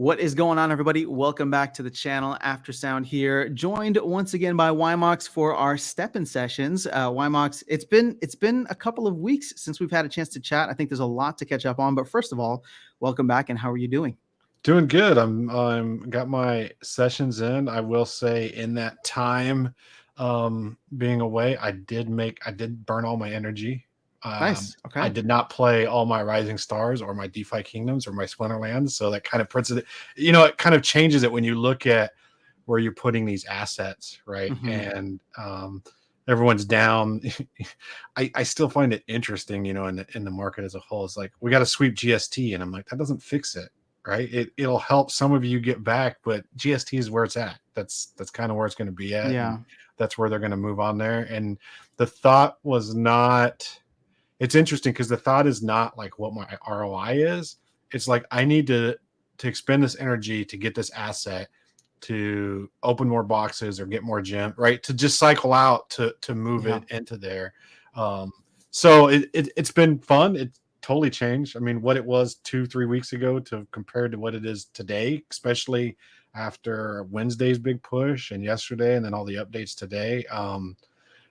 What is going on, everybody? Welcome back to the channel. After Sound here, joined once again by Wimauks for our Stepn sessions. Wimauks, it's been a couple of weeks since we've had a chance to chat. I think there's a lot to catch up on. But first of all, welcome back, and how are you doing? Doing good. I'm got my sessions in. I will say in that time being away, I did burn all my energy. Nice. I Okay. did not play all my Rising Stars or my DeFi Kingdoms or my Splinterlands, so that kind of puts it, it kind of changes it when you look at where you're putting these assets, right? Mm-hmm. And everyone's down. I still find it interesting, in the market as a whole. It's like we got to sweep GST, and I'm like, that doesn't fix it, right? It'll help some of you get back, but GST is where it's at. That's kind of where it's going to be at, and Yeah. that's where they're going to move on there. And the thought was not. It's interesting because the thought is not like what my ROI is. It's like I need to expend this energy to get this asset, to open more boxes or get more gem, right? To just cycle out to move Yeah. it into there. Um, so it's been fun. It totally changed. I mean, what it was 2-3 weeks ago to compared to what it is today, especially after Wednesday's big push and yesterday, and then all the updates today.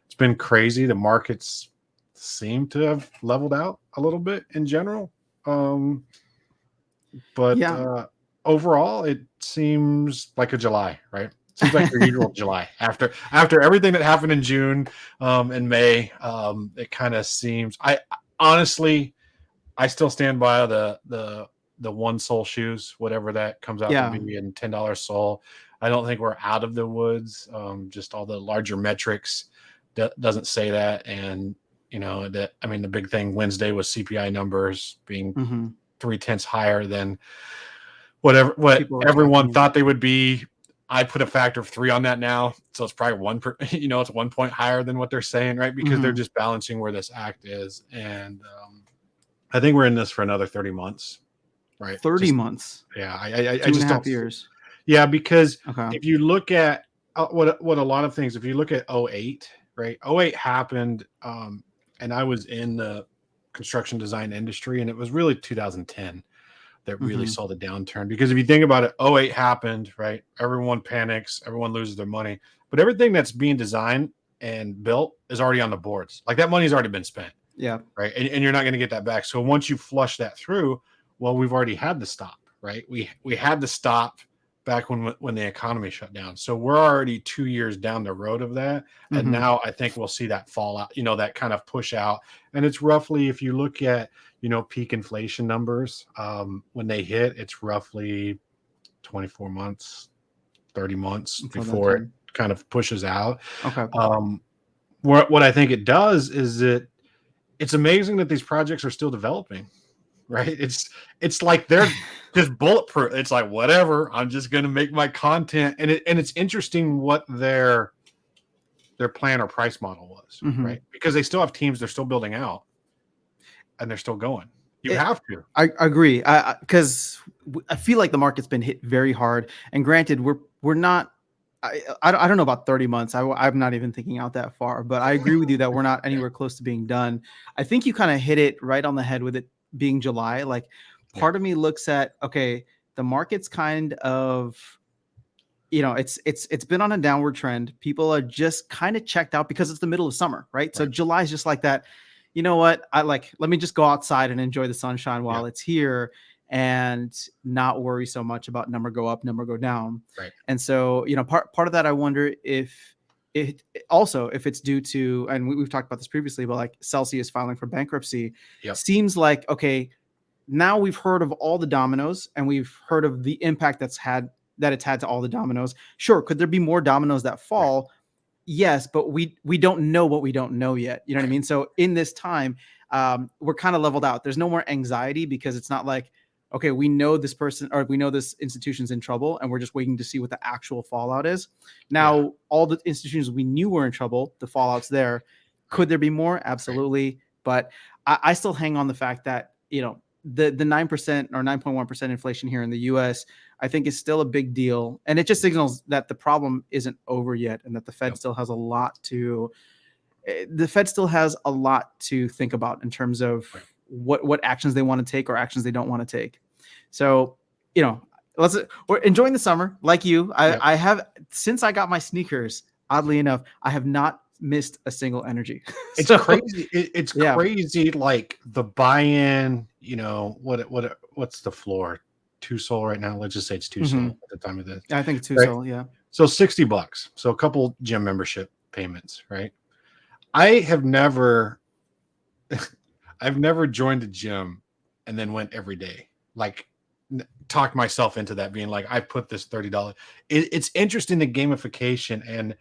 It's been crazy. The markets seem to have leveled out a little bit in general. Um, but Yeah. overall, it seems like a July, right? Seems like your usual July after everything that happened in June and May. It kind of seems. I honestly, I still stand by the one soul shoes, whatever that comes out to Yeah. be, and $10 soul. I don't think we're out of the woods. Just all the larger metrics doesn't say that, and that, I mean, the big thing Wednesday was CPI numbers being Mm-hmm. 0.3 higher than what People are everyone expecting. thought they would be. I put a factor of 3 on that now, so it's probably it's 1 point higher than what they're saying, right? Because they're Mm-hmm. just balancing where this act is, and I think we're in this for another 30 months, right? 30 Just months, yeah, I two and a just half don't. years. Yeah, because Okay. if you look at what a lot of things, if you look at '08, right? '08 happened, and I was in the construction design industry, and it was really 2010 that really Mm-hmm. saw the downturn. Because if you think about it, '08 happened, right? Everyone panics, everyone loses their money, but everything that's being designed and built is already on the boards. Like that money's already been spent, Yeah. right? And you're not going to get that back. So once you flush that through, well, we've already had the stop, right? We had the stop back when the economy shut down. So we're already 2 years down the road of that, and Mm-hmm. now I think we'll see that fallout, that kind of push out. And it's roughly, if you look at peak inflation numbers, when they hit, it's roughly 24 months, 30 months Until that before it time. kind of pushes out. Okay. Um, what I think it does is it's amazing that these projects are still developing, right? It's like they're just bulletproof. It's like, whatever, I'm just going to make my content, and it's interesting what their plan or price model was, Mm-hmm. right? Because they still have teams, they're still building out, and they're still going. You It, have to. I agree. Because I feel like the market's been hit very hard. And granted, we're not. I don't know about 30 months. I'm not even thinking out that far. But I agree with you that we're not anywhere close to being done. I think you kind of hit it right on the head with it being July. Like, Yeah. part of me looks at, okay, the market's kind of, it's been on a downward trend. People are just kind of checked out because it's the middle of summer, right? So Right. July is just like that. You know what? Let me just go outside and enjoy the sunshine Yeah. while it's here and not worry so much about number go up, number go down. Right. And so, part of that, I wonder if it also, if it's due to, and we've talked about this previously, but like Celsius filing for bankruptcy Yep. seems like, okay, now we've heard of all the dominoes and we've heard of the impact that it's had to all the dominoes. Sure, could there be more dominoes that Right. fall? Yes, but we don't know what we don't know yet. You know what I Right. mean? So in this time, we're kind of leveled out. There's no more anxiety because it's not like, okay, we know this person or we know this institution's in trouble and we're just waiting to see what the actual fallout is. Yeah. Now, all the institutions we knew were in trouble, the fallout's there. Right. Could there be more? Right. Absolutely. But I still hang on the fact that, the 9% or 9.1% inflation here in the US, I think is still a big deal. And it just signals that the problem isn't over yet and that Yep. the Fed still has a lot to think about in terms of Right. what actions they want to take or actions they don't want to take. So, you know, we're enjoying the summer like you. Yeah. I have, since I got my sneakers, oddly enough, I have not missed a single energy. It's So crazy. It's yeah. crazy. Like the buy-in, what's the floor? Two soul right now. Let's just say it's two Hmm. soul at the time of this. I think it's two Right. soul. Yeah. So $60. So a couple gym membership payments, right? I have never I've never joined a gym and then went every day. Like talked myself into that being like, I put this $30. It's interesting, the gamification, and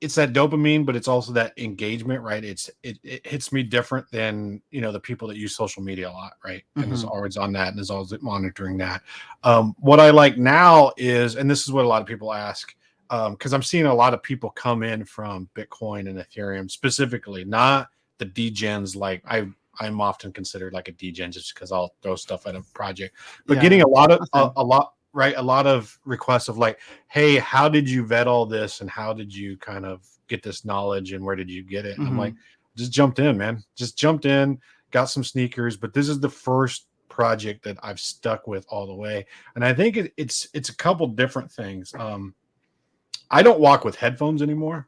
it's that dopamine, but it's also that engagement, right? It hits me different than the people that use social media a lot, right? And is Hmm. always on that and is always monitoring that. What I like now is, and this is what a lot of people ask, because I'm seeing a lot of people come in from Bitcoin and Ethereum specifically, not the degens. Like I'm often considered like a degen just because I'll throw stuff at a project, but Yeah. getting Yeah. a lot of Nothing. a lot, right? A lot of requests of like, hey, how did you vet all this and how did you kind of get this knowledge and where did you get it? And I'm like, Hmm. just jumped in, man. Just jumped in, got some sneakers, but this is the first project that I've stuck with all the way. And I think it's a couple different things. I don't walk with headphones anymore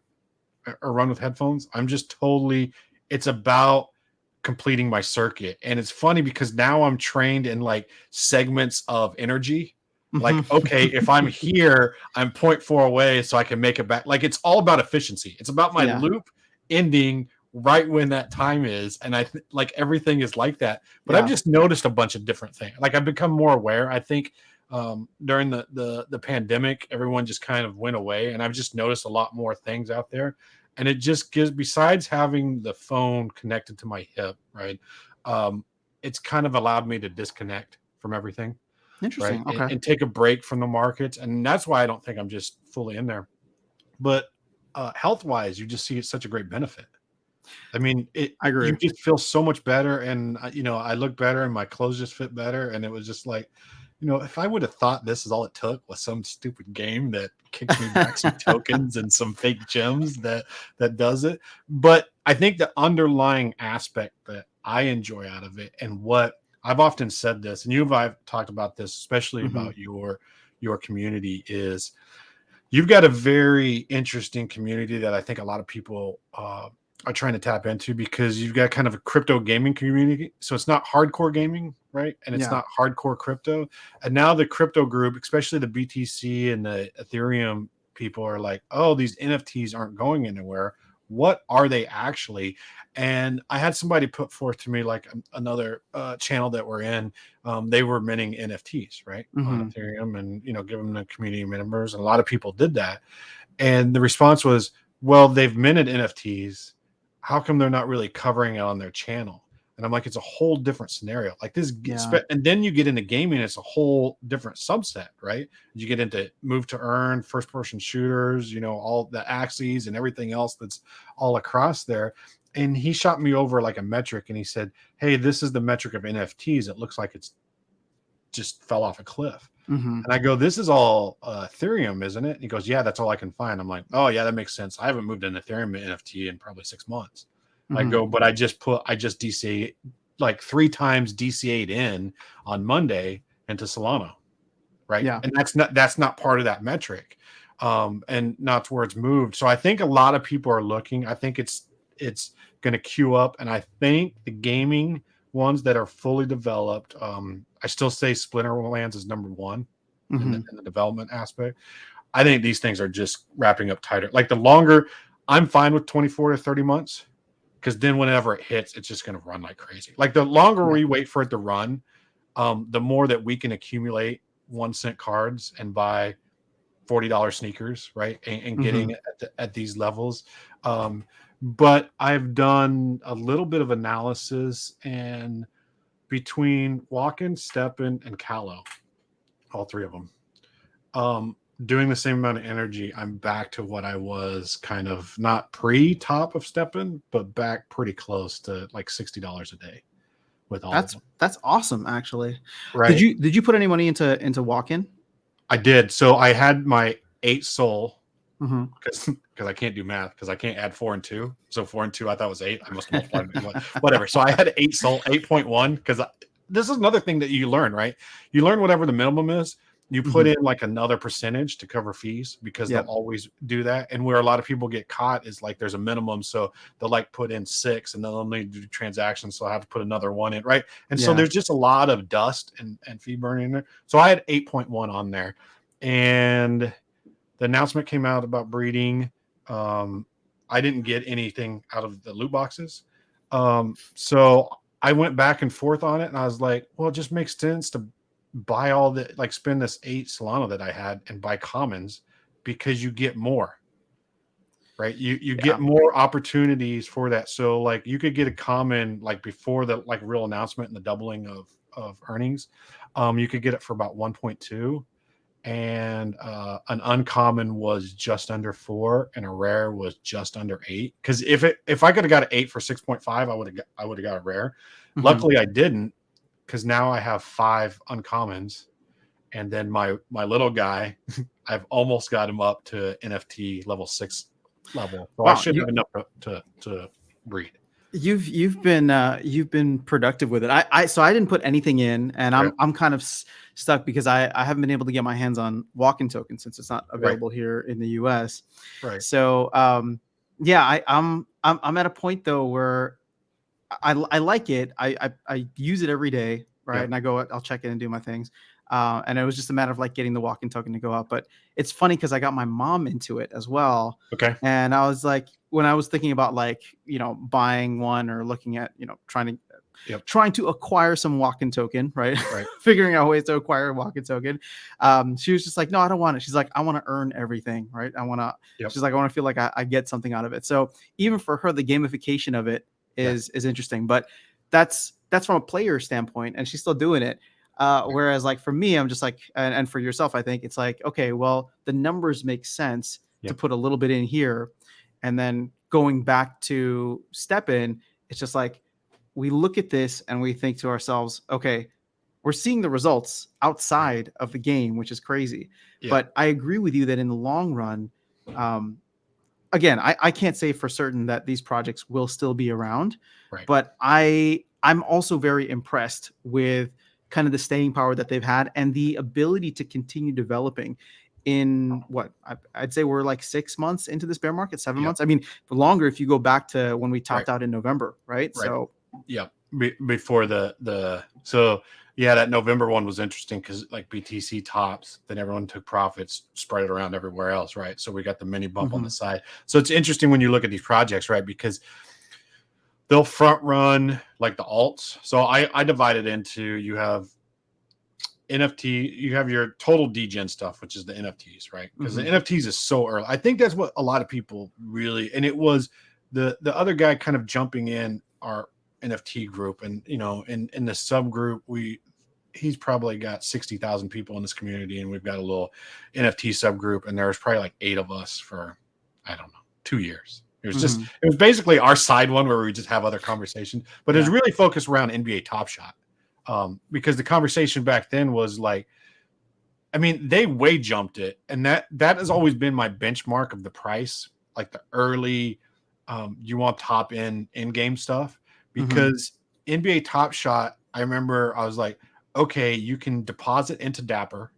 or run with headphones. I'm just totally, it's about completing my circuit. And it's funny because now I'm trained in like segments of energy. Hmm. Like, okay, if I'm here, I'm 0.4 away, so I can make it back. Like, it's all about efficiency. It's about my Yeah. loop ending right when that time is. And like everything is like that. But I've Yeah. just noticed a bunch of different things. Like, I've become more aware. I think during the pandemic, everyone just kind of went away. And I've just noticed a lot more things out there, and it just gives, besides having the phone connected to my hip, right, it's kind of allowed me to disconnect from everything, right, Interesting. and, Okay. and take a break from the markets. And that's why I don't think I'm just fully in there. But health wise, you just see it's such a great benefit. I mean, I you agree. just feel so much better, and I look better, and my clothes just fit better, and it was just like, if I would have thought this is all it took was some stupid game that kicks me back some tokens and some fake gems that does it. But I think the underlying aspect that I enjoy out of it, and what I've often said this, and I've talked about this, especially Hmm. about your community, is you've got a very interesting community that I think a lot of people are trying to tap into, because you've got kind of a crypto gaming community. So it's not hardcore gaming, right? And it's Yeah. not hardcore crypto. And now the crypto group, especially the BTC and the Ethereum people, are like, oh, these NFTs aren't going anywhere. What are they actually? And I had somebody put forth to me, like another channel that we're in, they were minting NFTs, right, on Hmm. Ethereum, and give them to community members, and a lot of people did that. And the response was, well, they've minted NFTs. How come they're not really covering it on their channel? And I'm like, it's a whole different scenario. Like this, Yeah. and then you get into gaming, it's a whole different subset, right? You get into move to earn, first person shooters, all the axes and everything else that's all across there. And he shot me over like a metric, and he said, hey, this is the metric of NFTs. It looks like it's just fell off a cliff. Hmm. And I go, this is all Ethereum, isn't it? And he goes, yeah, that's all I can find. I'm like, oh, yeah, that makes sense. I haven't moved an Ethereum NFT in probably 6 months. I Hmm. go, but I just DCA like 3 times DCA'd in on Monday into Solana, right? Yeah. And that's not part of that metric, and not where it's moved. So I think a lot of people are looking. I think it's going to queue up, and I think the gaming ones that are fully developed, I still say Splinterlands is number one in the, Hmm. in the development aspect. I think these things are just wrapping up tighter. Like the longer, I'm fine with 24 to 30 months, because then whenever it hits, it's just going to run like crazy. Like the longer Yeah. we wait for it to run, the more that we can accumulate 1 cent cards and buy $40 sneakers, right? And Hmm. getting it at these levels. But I've done a little bit of analysis, and between Walken, Stepn, and Callow, all three of them, doing the same amount of energy, I'm back to what I was kind of not pre-top of Stepn, but back pretty close to like $60 a day with all of them. That's awesome. Actually, did Right. you put any money into walk-in? I did. So I had my 8 soul, Hmm. because I can't do math, because I can't add 4 and 2. So 4 and 2, I thought was 8. I must have multiplied it. Whatever. So I had 8 soul, 8.1, because this is another thing that you learn, right? You learn whatever the minimum is, you put Mhm. in like another percentage to cover fees because they'll Yep. always do that. And where a lot of people get caught is like there's a minimum. So they'll like put in 6 and then they'll need to do transactions. So I have to put another 1 in. Right. And so Yeah. there's just a lot of dust and fee burning in there. So I had 8.1 on there. And the announcement came out about breeding. Um, I didn't get anything out of the loot boxes. So I went back and forth on it, and I was like, well, it just makes sense to buy all the like spend this 8 Solana that I had and buy commons because you get more, right? You get Yeah. more opportunities for that. So like you could get a common like before the like real announcement and the doubling of earnings. You could get it for about 1.2, and an uncommon was just under 4 and a rare was just under 8. Because if I could have got an 8 for 6.5, I would have got a rare. Mhm. Luckily I didn't, because now I have 5 uncommons, and then my little guy I've almost got him up to NFT level 6 level, so I Wow. should have enough to breed. You've been productive with it. So I didn't put anything in, and Yeah, I'm kind of stuck because I haven't been able to get my hands on walk-in tokens since it's not right, available here in the US. right, So yeah, I'm at a point though where I like it. I use it every day, right? yeah, And I'll check in and do my things. And it was just a matter of like getting the walk-in token to go up. But it's funny because I got my mom into it as well. okay, And I was like, when I was thinking about like, buying one or looking at, yep, trying to acquire some walk-in token, right? right, Figuring out ways to acquire a walk-in token. She was just like, no, I don't want it. She's like, I want to earn everything, right? yep, She's like, I want to feel like I get something out of it. So even for her, the gamification of it yeah, is interesting, but that's from a player standpoint, and she's still doing it. right, Whereas like for me, I'm just like, and for yourself, I think it's like, okay, well, the numbers make sense to yep, put a little bit in here, and then going back to Stepn, it's just like we look at this and we think to ourselves, okay, we're seeing the results right, outside of the game, which is crazy. yeah, But I agree with you that in the long run, um, again, I can't say for certain that these projects will still be around, right, but I'm also very impressed with kind of the staying power that they've had and the ability to continue developing in what I'd say we're like 6 months into this bear market, seven yep, months. I mean, for longer if you go back to when we right, topped out in November, right? right. So, Yeah, before the so yeah, that November one was interesting because like BTC tops, then everyone took profits, spread it around everywhere else, right? So we got the mini bump on the mhm, side. So it's interesting when you look at these projects, right? Because they'll front run like the alts. So I divide it into, you have NFT, you have your total degen stuff, which is the NFTs, right? Because the mhm, NFTs is so early. I think that's what a lot of people really, and it was the other guy kind of jumping in our NFT group, and in the subgroup, he's probably got 60,000 people in this community, and we've got a little NFT subgroup, and there's probably like 8 of us for, I don't know, 2 years. mhm, It was basically our side one where we just have other conversations, but it was yeah, really focused around NBA Top Shot. Because the conversation back then was like, I mean, they way jumped it, and that has always been my benchmark of the price, like the early, you want top in game stuff, mhm, because NBA Top Shot. I remember I was like, okay, you can deposit into Dapper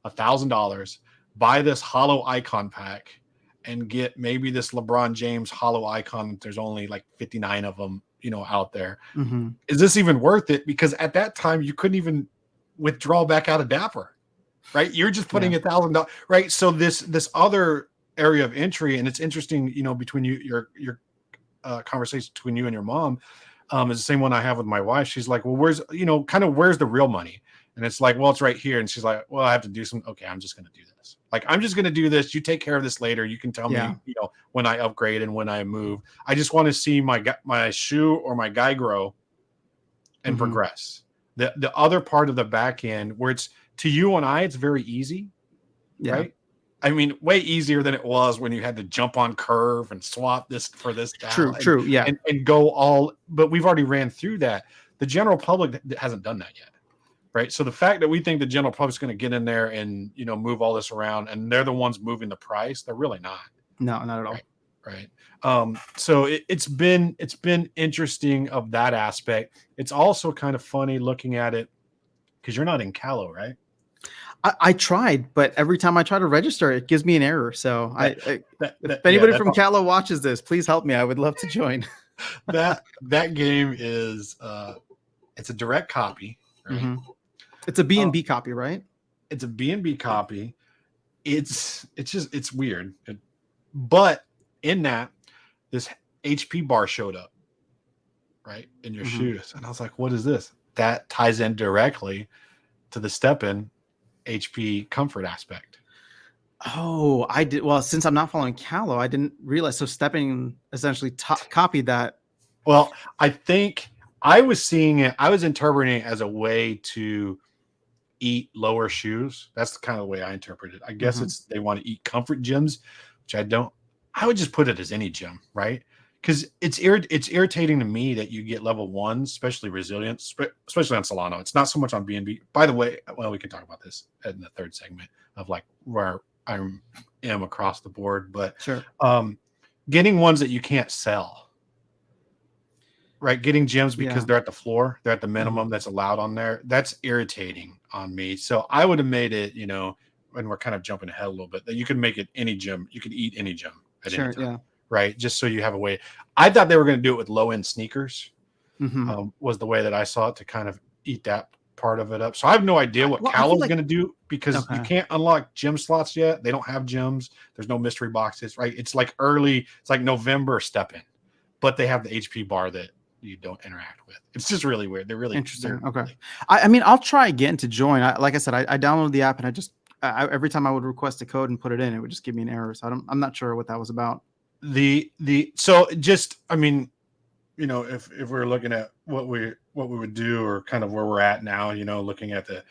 $1,000, buy this hollow icon pack, and get maybe this LeBron James hollow icon. There's only like 59 of them, out there. mhm, Is this even worth it? Because at that time you couldn't even withdraw back out of Dapper, right? You're just yeah, putting $1,000, right? So this other area of entry, and it's interesting, between your conversation between you and your mom, is the same one I have with my wife. She's like, well, where's the real money? And it's like, well, it's right here. And she's like, well, I have to do some. Okay, I'm just going to do this. Like, I'm just going to do this. You take care of this later. You can tell yeah, me, when I upgrade and when I move. I just want to see my shoe or my guy grow and mhm, progress. The other part of the back end, where it's to you and I, it's very easy, yeah, right? I mean, way easier than it was when you had to jump on curve and swap this for this true, style, and true, yeah, and go all. But we've already ran through that. The general public hasn't done that yet, right? So the fact that we think the general public's going to get in there and move all this around, and they're the ones moving the price, they're really not, no, not at right? all. Right. So it's been interesting of that aspect. It's also kind of funny looking at it because you're not in Calo, right? I tried, but every time I try to register, it gives me an error. So if Yeah, anybody from Calo watches this, please help me. I would love to join. that game is it's a direct copy, right? Hmm. It's a B Uh, and B copy, right? it's a B&B copy. It's just it's weird. But in that, this HP bar showed up, right, in your Hmm. shoes. And I was like, what is this? That ties in directly to the Stepn HP comfort aspect. Oh, I did. Well, since I'm not following Calo, I didn't realize. So Stepping essentially copied that. Well, I think I was seeing it, I was interpreting it as a way to eat lower shoes. That's kind of the way I interpret it. I guess Hmm. it's they want to eat comfort gyms, which I don't. I would just put it as any gym, right? Because it's irritating to me that you get level ones, especially resilience, especially on Solano. It's not so much on B&B. By the way, well, we can talk about this in the third segment of like where I am across the board, but Sure. um, getting ones that you can't sell, right? Getting gems because Yeah. they're at the floor, they're at the Hmm. minimum that's allowed on there. That's irritating on me. So I would have made it, and we're kind of jumping ahead a little bit, that you could make it any gem. You could eat any gem at any Sure. time, Yeah. right? Just so you have a way. I thought they were going to do it with low end sneakers, Hmm. was the way that I saw it to kind of eat that part of it up. So I have no idea what Well, I feel Callow's like going to do because you okay. can't unlock gem slots yet. They don't have gems. There's no mystery boxes, right? It's like early, it's like November step in, but they have the HP bar that you don't interact with. It's just really weird. Interesting. They're Okay. really I mean, I'll try again to join. Like I said, I downloaded the app and every time I would request a code and put it in, it would just give me an error. So I'm not sure what that was about. so just, I mean, if we're looking at what we would do or kind of where we're at now, looking at the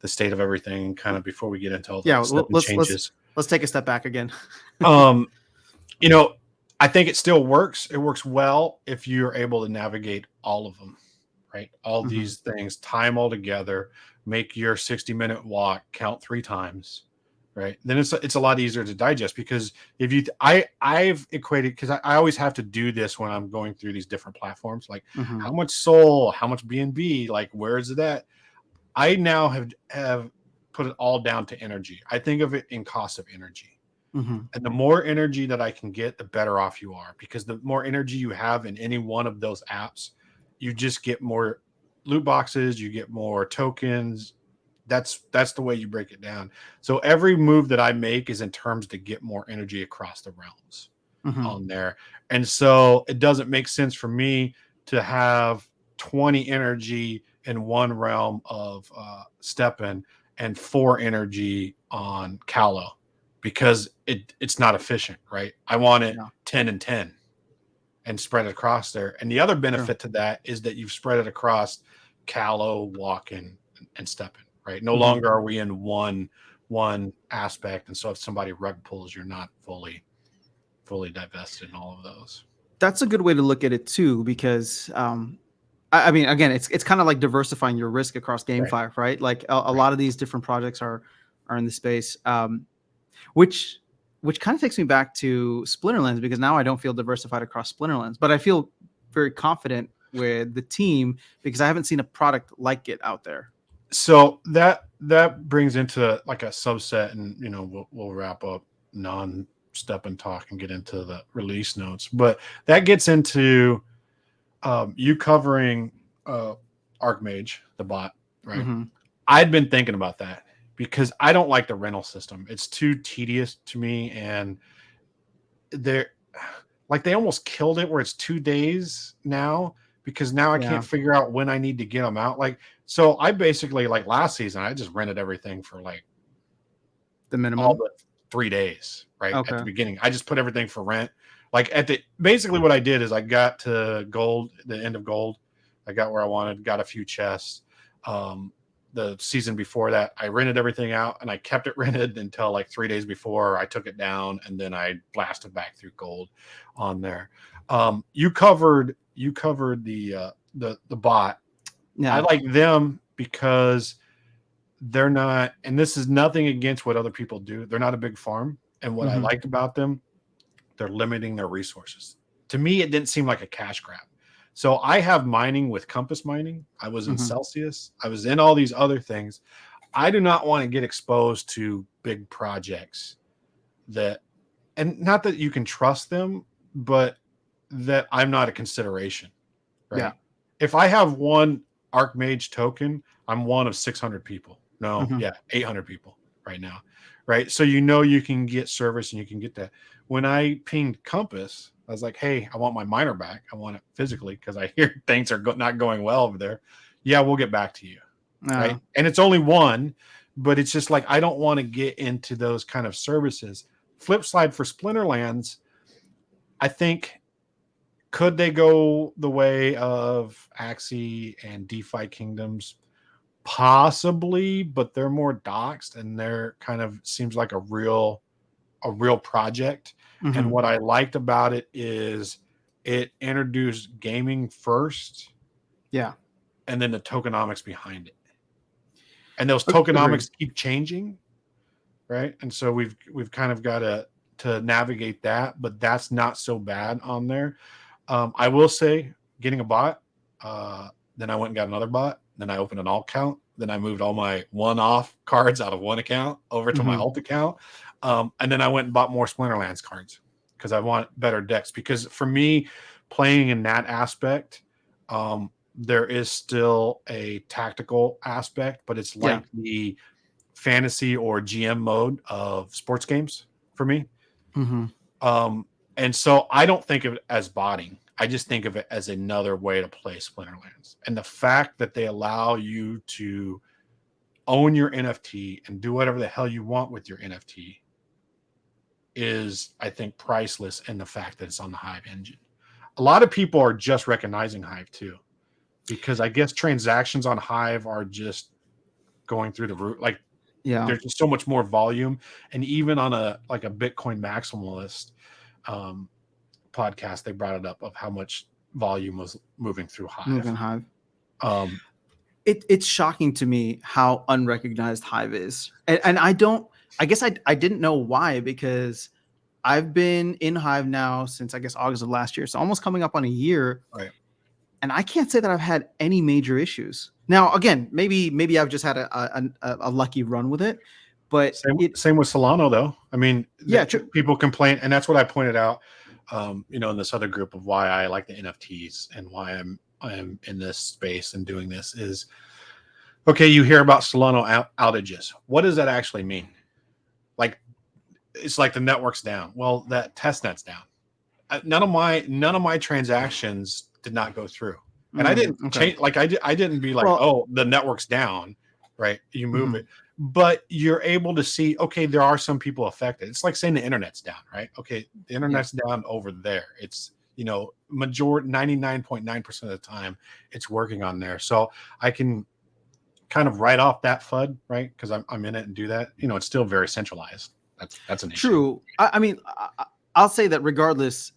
state of everything kind of before we get into all the Yeah. step and changes. Let's take a step back again. Um, you know, I think it still works. It works well if you're able to navigate all of them, right? All Hmm. these things, time all together, make your 60-minute walk count 3 times, right? Then it's a lot easier to digest because if you I've equated because I always have to do this when I'm going through these different platforms, like Hmm. how much soul, how much B&B, like where is it at? I now have put it all down to energy. I think of it in cost of energy. Hmm. And the more energy that I can get, the better off you are because the more energy you have in any one of those apps, you just get more loot boxes, you get more tokens. That's the way you break it down. So every move that I make is in terms to get more energy across the realms Hmm. on there. And so it doesn't make sense for me to have 20 energy in one realm of Stepn and 4 energy on Callow because it's not efficient, right? I want it Yeah. 10 and 10 and spread it across there. And the other Sure. benefit to that is that you've spread it across Callow, Walking, and Stepn, right? No Hmm. longer are we in one aspect. And so if somebody rug pulls, you're not fully divested in all of those. That's a good way to look at it too, because I mean, again, it's kind of like diversifying your risk across Right. GameFi, right? Like a Right. lot of these different projects are in the space, which which kind of takes me back to Splinterlands because now I don't feel diversified across Splinterlands, but I feel very confident with the team because I haven't seen a product like it out there. So that brings into like a subset, and we'll wrap up non-step and talk and get into the release notes. But that gets into you covering Archmage, the bot, right? Hmm. I'd been thinking about that because I don't like the rental system. It's too tedious to me, and they're like they almost killed it where it's 2 days now because now I Yeah, can't figure out when I need to get them out. Like, so I basically like last season, I just rented everything for like the all minimum. but 3 days, right? At the Okay. beginning, I just put everything for rent. Like basically what I did is I got to gold, the end of gold. I got where I wanted, got a few chests. Um, the season before that, I rented everything out and I kept it rented until like 3 days before I took it down, and then I blasted back through gold on there. You covered the bot. I Yeah. like them because they're not, and this is nothing against what other people do. They're not a big farm, and what I Hmm. liked about them, they're limiting their resources. To me, it didn't seem like a cash grab. So I have mining with Compass Mining. I was in Hmm. Celsius. I was in all these other things. I do not want to get exposed to big projects that, and not that you can trust them, but that I'm not a consideration, Yeah. right? If I have one Archmage token, I'm one of 600 people. No, Mhm. yeah, 800 people right now, right? So you can get service and you can get that. When I pinged Compass, I was like, hey, I want my miner back. I want it physically because I hear things are not going well over there. Yeah, we'll get back to you, right? And it's only one, but it's just like I don't want to get into those kind of services. Flip side for Splinterlands, I think could they go the way of Axie and DeFi Kingdoms? Possibly, but they're more doxed and they're kind of seems like a real project. And Mhm. what I liked about it is it introduced gaming first Yeah. and then the tokenomics behind it. And those Agreed. tokenomics keep changing, right? And so we've kind of got to navigate that, but that's not so bad on there. I will say, getting a bot, then I went and got another bot. Then I opened an alt account. Then I moved all my one-off cards out of one account over to my Mhm. alt account. And then I went and bought more Splinterlands cards because I want better decks. Because for me, playing in that aspect, there is still a tactical aspect, but it's Yeah. like the fantasy or GM mode of sports games for me. Mhm. Um, and so I don't think of it as botting. I just think of it as another way to play Splinterlands. And the fact that they allow you to own your NFT and do whatever the hell you want with your NFT is, I think, priceless in the fact that it's on the Hive engine. A lot of people are just recognizing Hive too, because I guess transactions on Hive are just going through the roof. Like Yeah. there's just so much more volume. And even on a Bitcoin maximalist, um, podcast, they brought it up of how much volume was moving through Moving Hive. Hive. Um, It's shocking to me how unrecognized Hive is, and I don't. I guess I didn't know why, because I've been in Hive now since I guess August of last year, so almost coming up on a year, right. and I can't say that I've had any major issues. Now, again, maybe I've just had a lucky run with it, but Same with Solano though. I mean, yeah, true. people complain, and that's what I pointed out. In this other group of why I like the NFTs and why I'm in this space and doing this is okay. You hear about Solano outages. What does that actually mean? Like it's like the network's down. Well, that test net's down. None of my transactions did not go through, and I didn't Okay. change. Like I didn't be like, Well, oh, the network's down, right? You move mhm, it, but you're able to see, okay, there are some people affected. It's like saying the internet's down, right? Okay, the yeah, internet's down over there. It's majority 99.9% of the time it's working on there, so I can kind of write off that FUD, right? Because I'm in it and do that. It's still very centralized. That's an issue, true. I mean, I'll say that regardless,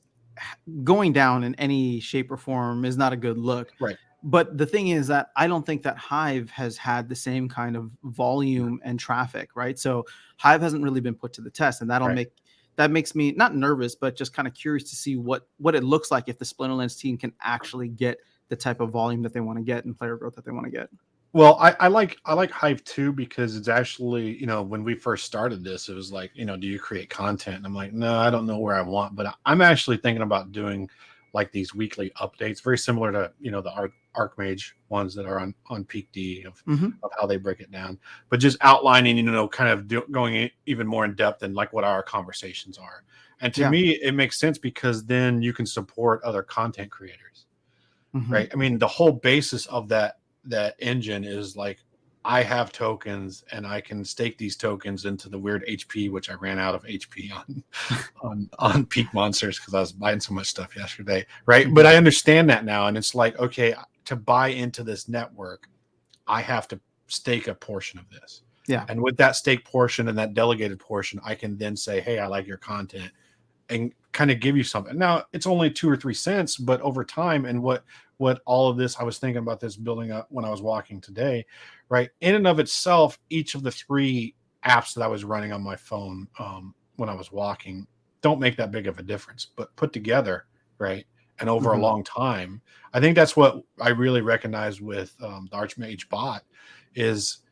going down in any shape or form is not a good look. right? But the thing is that I don't think that Hive has had the same kind of volume and traffic, right? So Hive hasn't really been put to the test, and Right. that makes me not nervous, but just kind of curious to see what it looks like if the Splinterlands team can actually get the type of volume that they want to get and player growth that they want to get. Well, I like Hive too because it's actually, when we first started this, it was like, do you create content? And I'm like, no, I don't know where I want, but I'm actually thinking about doing like these weekly updates, very similar to, the Archmage ones that are on Peak D Hmm. of how they break it down, but just outlining, kind of going even more in depth and like what our conversations are. And to Yeah. me, it makes sense because then you can support other content creators, Hmm. right? I mean, the whole basis of that engine is like I have tokens and I can stake these tokens into the weird HP, which I ran out of HP on on Peak Monsters because I was buying so much stuff yesterday, right? But Hmm. I understand that now, and it's like, okay, to buy into this network, I have to stake a portion of this. Yeah. And with that stake portion and that delegated portion, I can then say, hey, I like your content and kind of give you something. Now it's only 2 or 3 cents, but over time, and what all of this, I was thinking about this building up when I was walking today, right? In and of itself, each of the three apps that I was running on my phone when I was walking don't make that big of a difference, but put together, right? And over a Hmm. long time, I think that's what I really recognize with the Archmage bot is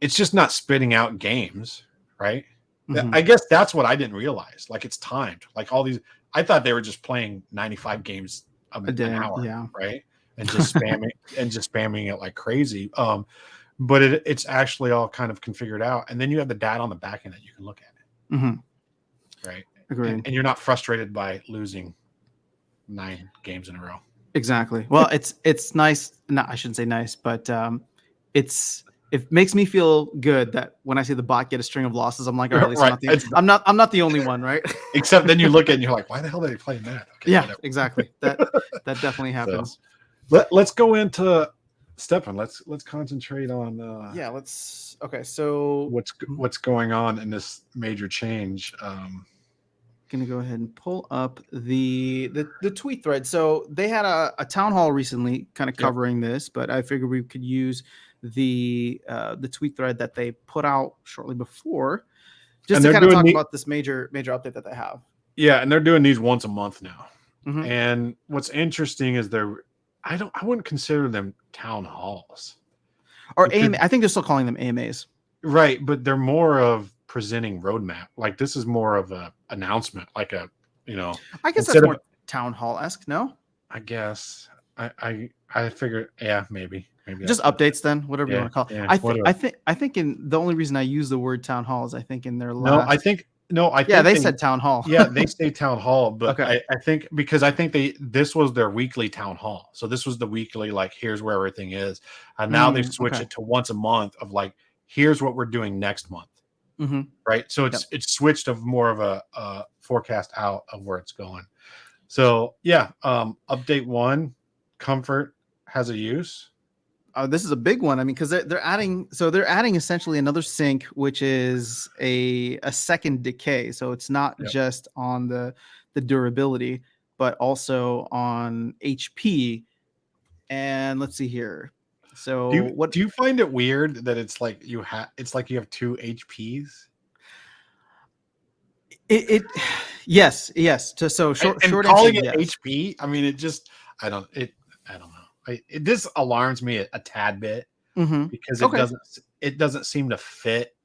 it's just not spitting out games, right? Mhm. I guess that's what I didn't realize. Like it's timed. Like all these, I thought they were just playing 95 games A an day, hour, yeah. right? And just spamming it like crazy. But it's actually all kind of configured out, and then you have the data on the back end that you can look at, Mhm. right? Agreed. And you're not frustrated by losing 9 games in a row. Exactly. Well, it's nice. No, I shouldn't say nice, but it's it makes me feel good that when I see the bot get a string of losses, I'm like, all right, at least Right. I'm not the only one, right? Except then you look at it and you're like, why the hell are they playing that? Okay, Yeah, whatever. exactly. That definitely So happens. let's go into Stepn. Let's concentrate on Yeah, let's okay, so what's going on in this major change. gonna go ahead and pull up the tweet thread. So they had a town hall recently kind of Yep. covering this, but I figured we could use the tweet thread that they put out shortly before just And to they're kind of doing talk the about this major update that they have. yeah, and they're doing these once a month now. Mhm. And what's interesting is I wouldn't consider them town halls. Or Because AMA, I think they're still calling them AMAs. right, but they're more of presenting roadmap. Like this is more of a announcement, like a I guess that's instead of more town hall esque. No, I guess I figured maybe just that's what updates then, whatever you yeah, want to call it. yeah, I think whatever. I think I think in the only reason I use the word town hall is I think in their No, last. I Yeah, think they said town hall. yeah, they say town hall, but Okay. I think because I think this was their weekly town hall. So this was the weekly, like, here's where everything is. And now they switch Okay. it to once a month of like, here's what we're doing next month. Mm-hmm. Right. So Yep. it's switched of more of a forecast out of where it's going. So yeah, update 1, comfort has a use. This is a big one. I mean, because they're adding essentially another sync, which is a second decay. So it's not Yep. just on the durability, but also on HP. And let's see here. So what Do you find it weird that it's like you have 2 HPs? it yes, so And short answer, calling it yes. HP, I mean, I don't know. This alarms me a tad bit Mm-hmm. because Okay. it doesn't seem to fit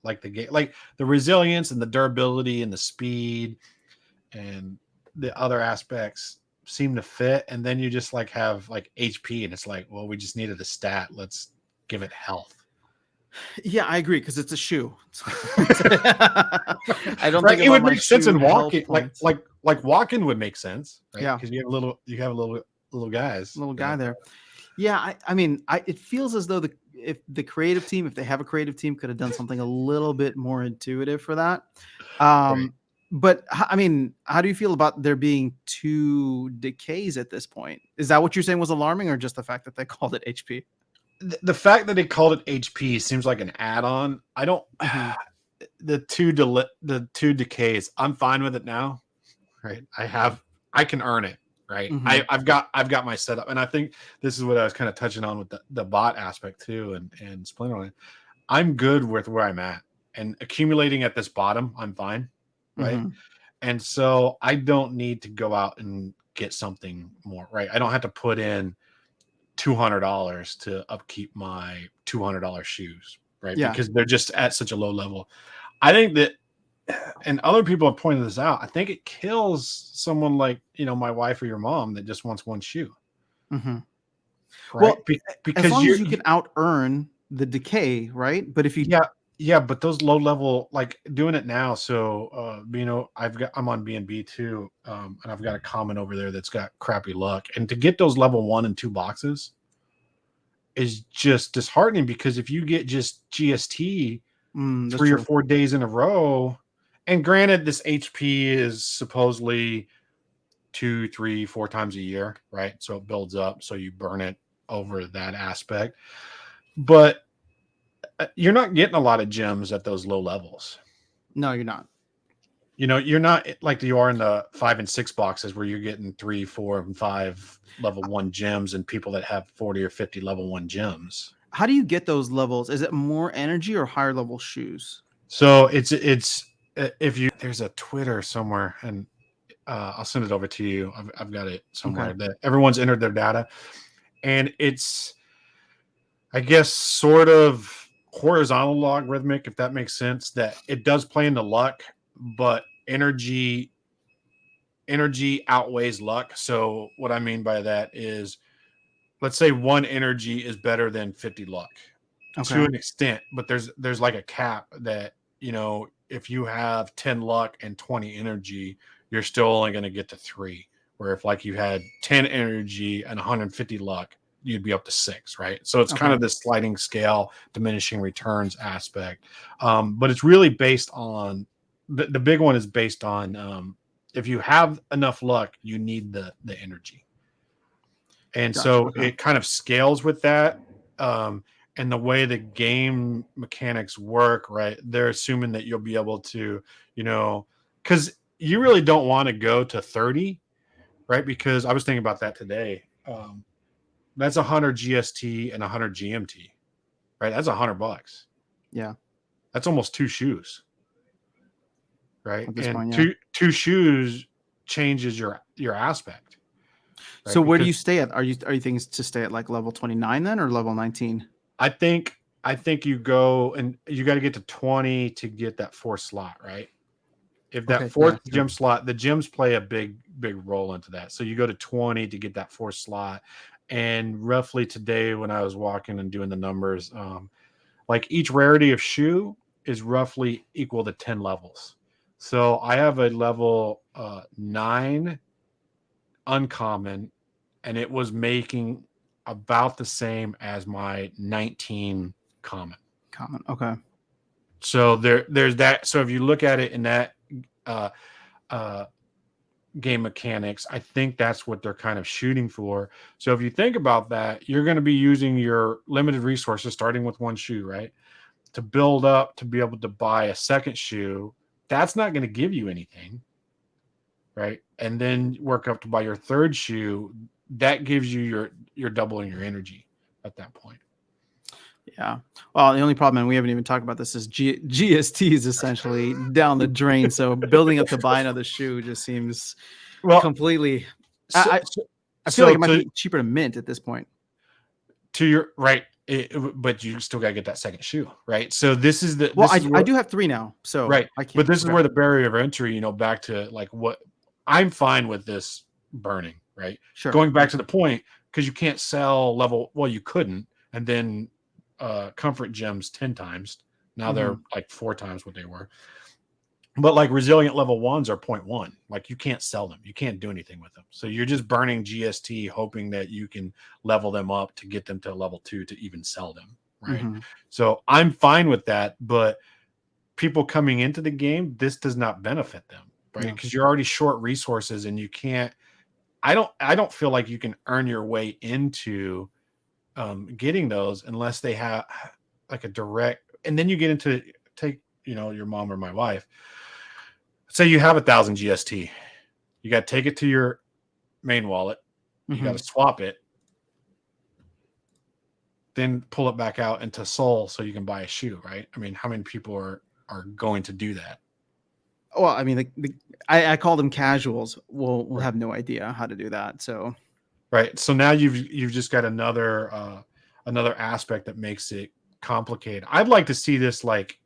like the game, like the resilience and the durability and the speed and the other aspects seem to fit, and then you just like have like HP, and it's like, well, we just needed a stat. Let's give it health. Yeah, I agree because it's a shoe. I don't Right? think It about would my make sense shoe in health walking, points. like walking would make sense, right? Yeah, Because you have little guys, little guy there. Yeah, I mean, it feels as though if the creative team, if they have a creative team, could have done something a little bit more intuitive for that. Right? But I mean, how do you feel about there being 2 decays at this point? Is that what you're saying was alarming, or just the fact that they called it HP? The fact that they called it HP seems like an add-on. I don't Mm-hmm. the 2 decays. I'm fine with it now. Right? I can earn it. Right? Mm-hmm. I've got my setup, and I think this is what I was kind of touching on with the bot aspect too, and Splinter. I'm good with where I'm at, and accumulating at this bottom, I'm fine. Right? Mm-hmm. And so I don't need to go out and get something more. Right? I don't have to put in $200 to upkeep my $200 shoes, right? Yeah. Because they're just at such a low level. I think that, and other people have pointed this out, I think it kills someone like, my wife or your mom that just wants one shoe, Mm-hmm. right? Well, as Because long as you can out earn the decay, right? But if you yeah, but those low level, like doing it now. So, I'm on B&B too, and I've got a comment over there that's got crappy luck, and to get those level 1 and 2 boxes is just disheartening, because if you get just GST that's 3 or true. 4 days in a row, and granted, this HP is supposedly 2, 3, 4 times a year, right? So it builds up, so you burn it over that aspect. But you're not getting a lot of gems at those low levels. No, you're not. You're not like you are in the 5 and 6 boxes where you're getting 3, 4, and 5 level 1 gems, and people that have 40 or 50 level 1 gems. How do you get those levels? Is it more energy or higher level shoes? So it's there's a Twitter somewhere, and I'll send it over to you. I've got it somewhere Okay. that everyone's entered their data, and it's, I guess, sort of horizontal logarithmic, if that makes sense, that it does play into luck, but energy outweighs luck. So what I mean by that is, let's say one energy is better than 50 luck Okay. to an extent, but there's like a cap that, if you have 10 luck and 20 energy, you're still only going to get to 3. Where if like you had 10 energy and 150 luck, you'd be up to 6, right? So it's kind Okay. of this sliding scale, diminishing returns aspect. But it's really based on the big one is based on, if you have enough luck, you need the energy. And Gotcha. so Okay. it kind of scales with that. Um, and the way the game mechanics work, right? They're assuming that you'll be able to, because you really don't want to go to 30, right? Because I was thinking about that today. That's 100 GST and 100 GMT, right? That's $100. Yeah. That's almost 2 shoes, right? At this And point, yeah. two shoes changes your aspect, So right? where do Because you stay at? Are you thinking to stay at like level 29 then, or level 19? I think you go and you got to get to 20 to get that 4th slot, right? If that Okay. Yeah. 4th Sure. gym slot, the gyms play a big role into that. So you go to 20 to get that 4th slot. And roughly today, when I was walking and doing the numbers, like each rarity of shoe is roughly equal to 10 levels. So I have a level 9 uncommon, and it was making about the same as my 19 common. Common. Okay. So there's that. So if you look at it in that uh, uh, game mechanics, I think that's what they're kind of shooting for. So if you think about that, you're going to be using your limited resources, starting with one shoe, right, to build up to be able to buy a second shoe. That's not going to give you anything, right? And then work up to buy your third shoe. That gives you your doubling your energy at that point. Yeah. Well, the only problem, and we haven't even talked about this, is GST is essentially down the drain. So building up to buy another shoe just seems Well, completely. so, I I, so, I feel like so it might be cheaper to mint at this point. to your right, but you still got to get that second shoe, right? So Well, this is I where, do have 3 now, so right, I but can't. this is Okay. where the barrier of entry, back to like what I'm fine with this burning, right? Sure. Going Yeah. back to the point, because you can't sell level, well, you couldn't, and then comfort gems 10 times. Now they're Hmm. like 4 times what they were. But like resilient level 1s are 0.1. Like you can't sell them. You can't do anything with them. So you're just burning GST, hoping that you can level them up to get them to level 2 to even sell them. Right. Hmm. So I'm fine with that. But people coming into the game, this does not benefit them. Right. Yeah. Because you're already short resources and you can't, I don't feel like you can earn your way into getting those unless they have like a direct, and then you get into take, your mom or my wife. Say you have 1,000 GST, you got to take it to your main wallet, you got Hmm. to swap it, then pull it back out into Soul so you can buy a shoe, right? I mean, how many people are going to do that? Well, I mean, I call them casuals. We'll Right. have no idea how to do that. So Right. So now you've just got another aspect that makes it complicated. I'd like to see this like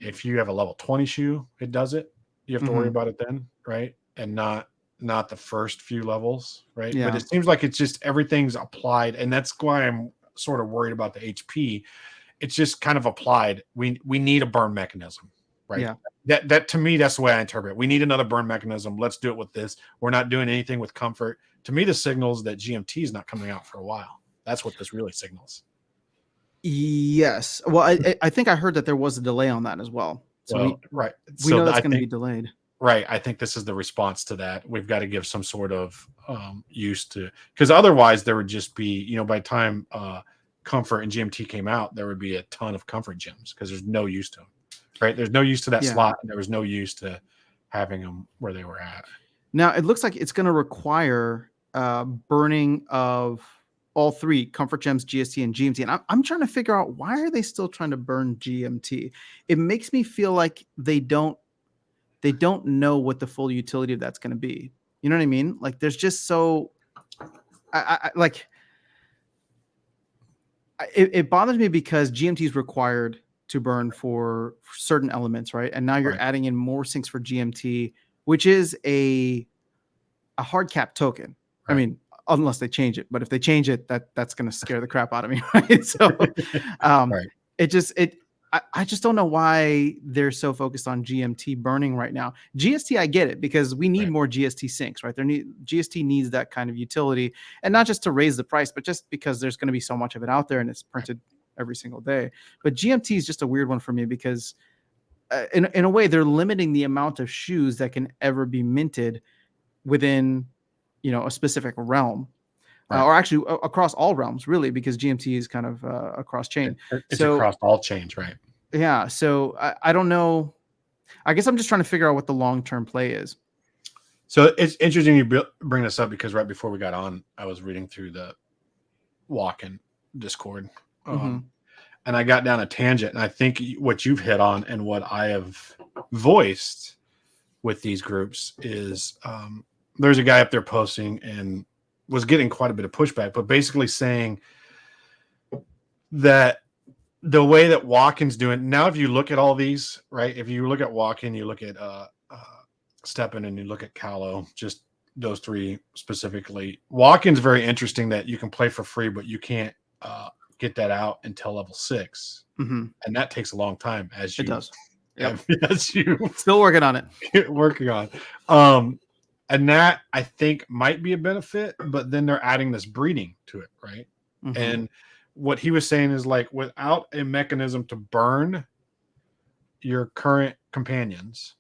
if you have a level 20 shoe, it does it. You have to worry mhm. about it then, right? And not the first few levels, right? But Yeah. it seems like it's just everything's applied, and that's why I'm sort of worried about the HP. It's just kind of applied. We need a burn mechanism, right? Yeah. That to me, that's the way I interpret it. We need another burn mechanism. Let's do it with this. We're not doing anything with comfort. To me, the signals that GMT is not coming out for a while. That's what this really signals. Yes. Well, I think I heard that there was a delay on that as well. So Well, right. we know So that's I going to be think delayed. right. I think this is the response to that. We've got to give some sort of use to, because otherwise there would just be, by the time Comfort and GMT came out, there would be a ton of Comfort gems because there's no use to them, right? There's no use to that Yeah. slot, and there was no use to having them where they were at. Now it looks like it's going to require burning of all 3 comfort gems, GST, and GMT. And I'm trying to figure out, why are they still trying to burn GMT? It makes me feel like they don't know what the full utility of that's going to be. You know what I mean? Like there's just so like it bothers me because GMT is required to burn for certain elements, right? And now you're Right. adding in more sinks for GMT, which is a hard cap token. I Right. mean, unless they change it, but if they change it, that's going to scare the crap out of me, right? So, um, Right. it just it. I just don't know why they're so focused on GMT burning right now. GST, I get it because we need Right. more GST sinks, right? GST needs that kind of utility, and not just to raise the price, but just because there's going to be so much of it out there and it's Right. printed every single day. But GMT is just a weird one for me because, in a way, they're limiting the amount of shoes that can ever be minted within a specific realm, Right. or actually across all realms really, because GMT is kind of across chain. It's So across all chains, right? yeah, so I don't know. I guess I'm just trying to figure out what the long-term play is. So it's interesting you bring this up because right before we got on, I was reading through the walk-in Discord, Mm-hmm. and I got down a tangent. And I think what you've hit on and what I have voiced with these groups is there's a guy up there posting and was getting quite a bit of pushback, but basically saying that the way that Walken's doing now, if you look at all these, right? If you look at Walken, you look at Stepn, and you look at Callow, just those three specifically. Walken's very interesting that you can play for free, but you can't get that out until level 6, Mm-hmm. and that takes a long time, as It you does. Yep. as you Still working on it. working on. And that I think might be a benefit, but then they're adding this breeding to it, right? Mm-hmm. And what he was saying is like without a mechanism to burn your current companions,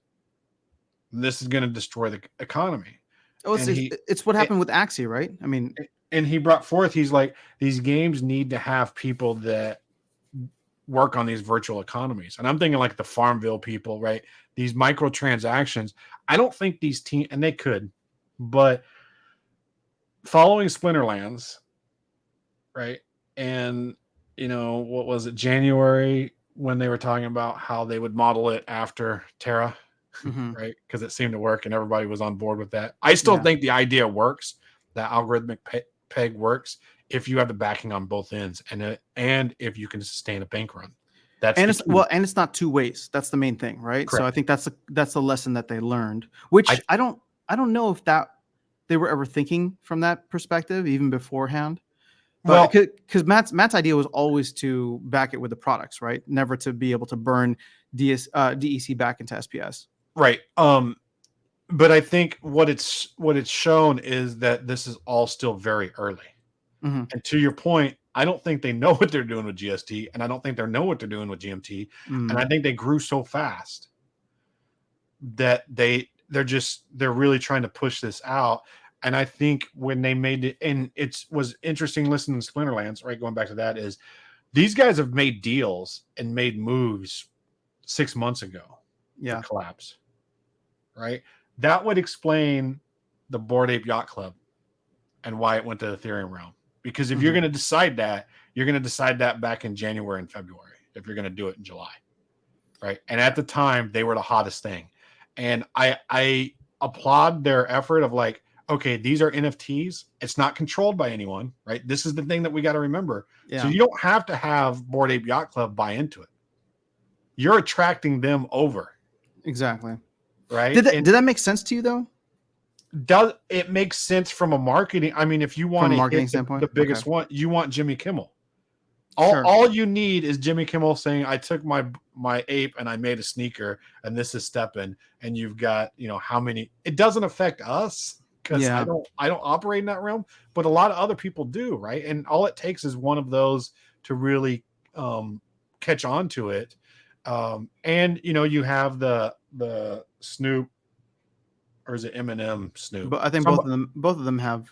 this is going to destroy the economy. Oh, And it's what happened with Axie, right? I mean, and he brought forth, he's like, these games need to have people that work on these virtual economies. And I'm thinking like the Farmville people, right? These microtransactions. I don't think these teams, and they could, but following Splinterlands, right? And what was it, January, when they were talking about how they would model it after Terra, mm-hmm. right? Because it seemed to work and everybody was on board with that. I still Yeah. think the idea works. That algorithmic peg works if you have the backing on both ends and if you can sustain a bank run. That's And the it's key. and it's not two ways. That's the main thing, right? So I Correct. think that's the lesson that they learned, which I don't know if that they were ever thinking from that perspective even beforehand. But Well, because Matt's idea was always to back it with the products, right? Never to be able to burn DEC back into SPS. right. But I think what it's shown is that this is all still very early. Mm-hmm. And to your point, I don't think they know what they're doing with GST, and I don't think they know what they're doing with GMT. Mm. And I think they grew so fast that they're really trying to push this out. And I think when they made it, and it was interesting listening to Splinterlands, right? Going back to that, is these guys have made deals and made moves 6 months ago Yeah. to collapse, right? That would explain the Bored Ape Yacht Club and why it went to the Ethereum realm. Because if you're going to decide that, you're going to decide that back in January and February, if you're going to do it in July, right? And at the time, they were the hottest thing. And I applaud their effort of like, okay, these are NFTs. It's not controlled by anyone, right? This is the thing that we got to remember. Yeah. So you don't have to have Bored Ape Yacht Club buy into it. You're attracting them over. Exactly. Right? Did that make sense to you though? Does it make sense from a marketing? I mean, if you want From a to marketing hit standpoint, the biggest one, you want Jimmy Kimmel. Sure. All you need is Jimmy Kimmel saying, "I took my ape and I made a sneaker, and this is Stepn." And you've got how many? It doesn't affect us because Yeah. I don't operate in that realm, but a lot of other people do, right? And all it takes is one of those to really catch on to it. And you have the Snoop, or is it Eminem Snoop? But I think both of them have.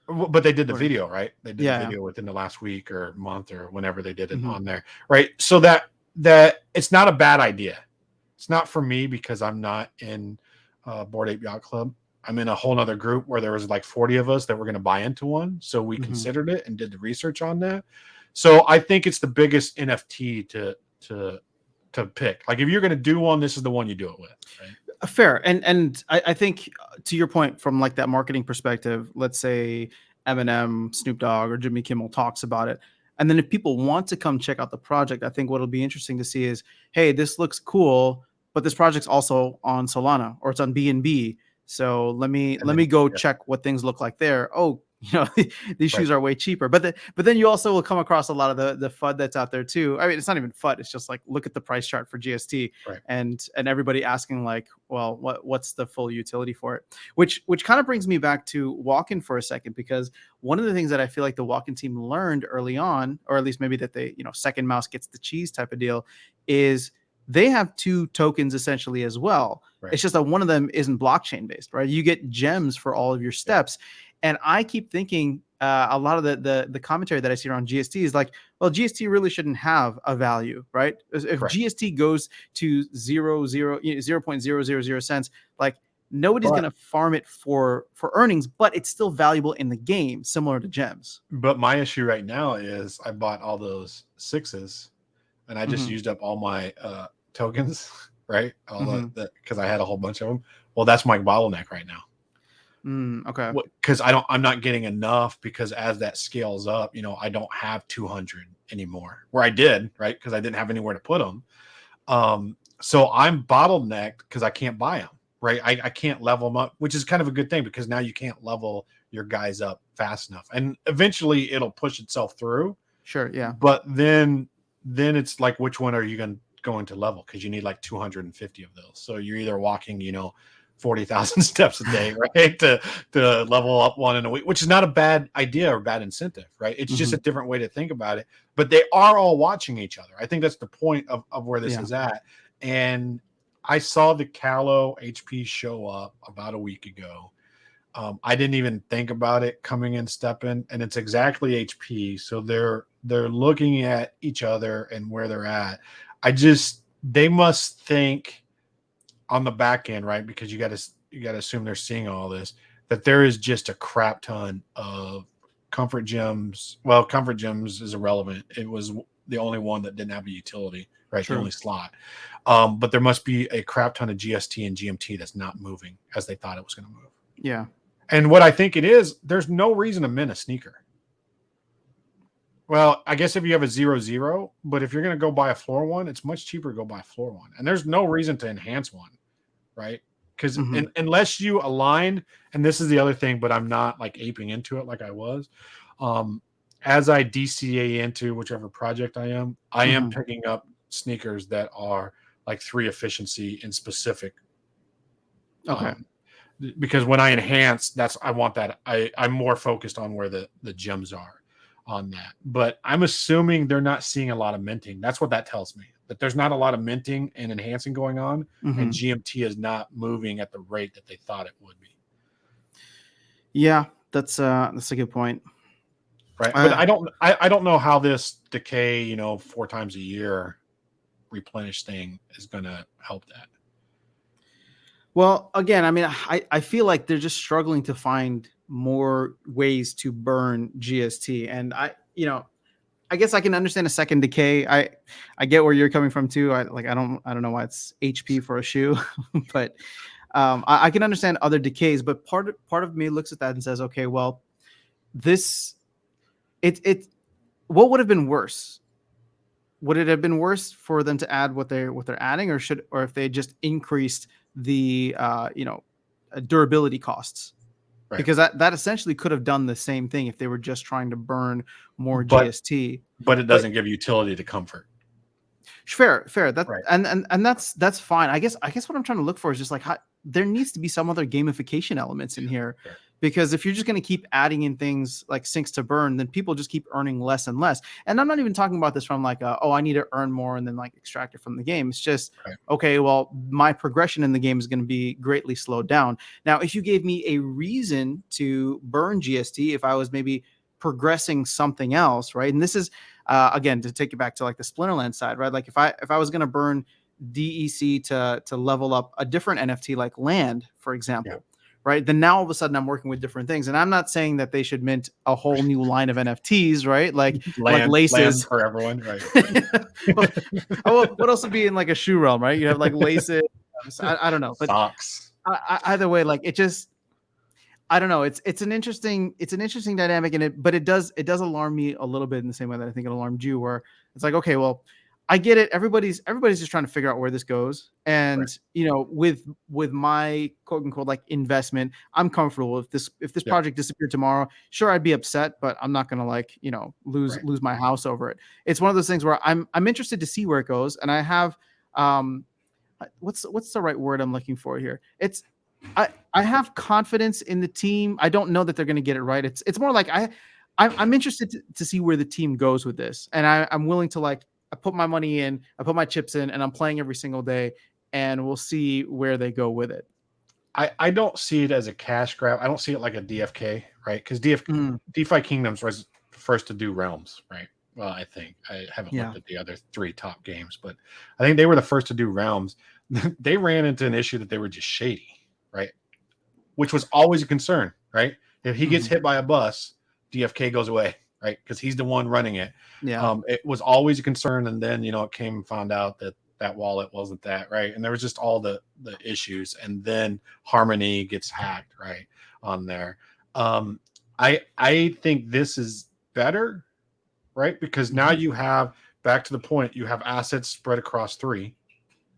But they did the video, right? They did Yeah. the video within the last week or month or whenever they did it Mm-hmm. on there, right? So that it's not a bad idea. It's not for me because I'm not in Bored Ape Yacht Club. I'm in a whole nother group where there was like 40 of us that were going to buy into one. So we considered it and did the research on that. So I think it's the biggest NFT to pick. Like if you're going to do one, this is the one you do it with, right? Fair. And I think to your point, from like that marketing perspective, let's say Eminem, Snoop Dogg, or Jimmy Kimmel talks about it. And then if people want to come check out the project, I think what'll be interesting to see is, hey, this looks cool, but this project's also on Solana or it's on BNB. So And let then me go yeah, check what things look like there. Oh, these right, shoes are way cheaper. But then you also will come across a lot of the FUD that's out there too. I mean, it's not even FUD. It's just like look at the price chart for GST right. and everybody asking like, well, what's the full utility for it? Which kind of brings me back to walk-in for a second, because one of the things that I feel like the walk-in team learned early on, or at least maybe that they, second mouse gets the cheese type of deal, is they have two tokens essentially as well. Right. It's just that one of them isn't blockchain based, right? You get gems for all of your Yeah. steps. And I keep thinking a lot of the commentary that I see around GST is like, well, GST really shouldn't have a value, right? If Correct. GST goes to 0.000 cents, like nobody's But going to farm it for earnings, but it's still valuable in the game, similar to gems. but my issue right now is I bought all those sixes and I just Mhm. used up all my tokens, right? All Mhm. the because I had a whole bunch of them. Well, that's my bottleneck right now. Okay. Because I'm not getting enough, because as that scales up, I don't have 200 anymore, where I did, right? Because I didn't have anywhere to put them. So I'm bottlenecked because I can't buy them, right? I can't level them up, which is kind of a good thing, because now you can't level your guys up fast enough, and eventually it'll push itself through. Sure. Yeah. But then it's like, which one are you going to level? Because you need like 250 of those. So you're either walking, 40,000 steps a day, right? To level up one in a week, which is not a bad idea or bad incentive, right? It's just a Mhm. different way to think about it. But they are all watching each other. I think that's the point of where this Yeah. is at. And I saw the Callow HP show up about a week ago. I didn't even think about it coming in Stepn, and it's exactly HP. So they're looking at each other and where they're at. They must think on the back end, right? Because you got to assume they're seeing all this, that there is just a crap ton of comfort gems. Well, comfort gems is irrelevant. It was the only one that didn't have a utility, right? The True. only slot. But there must be a crap ton of GST and GMT that's not moving as they thought it was going to move. Yeah. And what I think it is, there's no reason to mint a sneaker. Well, I guess if you have a 0-0, but if you're going to go buy a floor one, it's much cheaper to go buy a floor one. And there's no reason to enhance one, right? Because Mhm. unless you align, and this is the other thing, but I'm not like aping into it like I was. As I DCA into whichever project I am Mhm. picking up sneakers that are like 3 efficiency in specific. Okay. Because when I enhance, I want that. I'm more focused on where the gems are on that. But I'm assuming they're not seeing a lot of minting. That's what that tells me. That there's not a lot of minting and enhancing going on, and Mhm. GMT is not moving at the rate that they thought it would be. Yeah, that's a good point. Right. But Uh, I don't know how this decay, 4 times a year replenish thing is gonna help that. well, again, I mean, I feel like they're just struggling to find more ways to burn GST, and I guess I can understand a second decay. I get where you're coming from too. I don't know why it's HP for a shoe, but I can understand other decays. But part of me looks at that and says, okay, well, this it what would have been worse? Would it have been worse for them to add what they're adding, or if they just increased the durability costs? Right. Because that essentially could have done the same thing if they were just trying to burn more But GST. it But doesn't give utility to comfort. fair. That Right. and that's fine. I guess what I'm trying to look for is just like there needs to be some other gamification elements in here, Right. because if you're just going to keep adding in things like sinks to burn, then people just keep earning less and less. And I'm not even talking about this from like I need to earn more and then like extract it from the game. It's just Right. okay, well, my progression in the game is going to be greatly slowed down. Now, if you gave me a reason to burn GST, if I was maybe progressing something else, right? And this is again, to take it back to like the Splinterland side, right? Like if I was going to burn DEC to level up a different NFT like land, for Yeah. example, right? Then now all of a sudden I'm working with different things, and I'm not saying that they should mint a whole new line of NFTs, right? Like Land laces. for everyone, right? What else would be in like a shoe realm, right? You have like laces. I don't know, but Socks. either way, like it just I don't know. It's an interesting dynamic in it, but it does alarm me a little bit in the same way that I think it alarmed you, where it's like, okay, well, I get it. Everybody's just trying to figure out where this goes, Right. and with my quote unquote like investment, I'm comfortable. If this Yep. project disappeared tomorrow, sure, I'd be upset, but I'm not gonna like lose Right. lose my house over it. It's one of those things where I'm interested to see where it goes, and I have um what's the right word I'm looking for here? I have confidence in the team. I don't know that they're going to get it right. It's more like I'm interested to see where the team goes with this, and I'm willing to like I put my money in, I put my chips in, and I'm playing every single day, and we'll see where they go with it. I don't see it as a cash grab. I don't see it like a DFK, right? Because Mm, DeFi Kingdoms was first to do realms, right? Well, I think I haven't yeah, looked at the other three top games, but I think they were the first to do realms. They ran into an issue that they were just shady, right? Which was always a concern, right? If he gets hmm hit by a bus, DFK goes away, right? Because he's the one running it. yeah, It was always a concern, and then it came and found out that that wallet wasn't that, right, and there was just all the issues, and then Harmony gets hacked, right, on there. um I think this is better, right, because now hmm you have, back to the point, you have assets spread across three,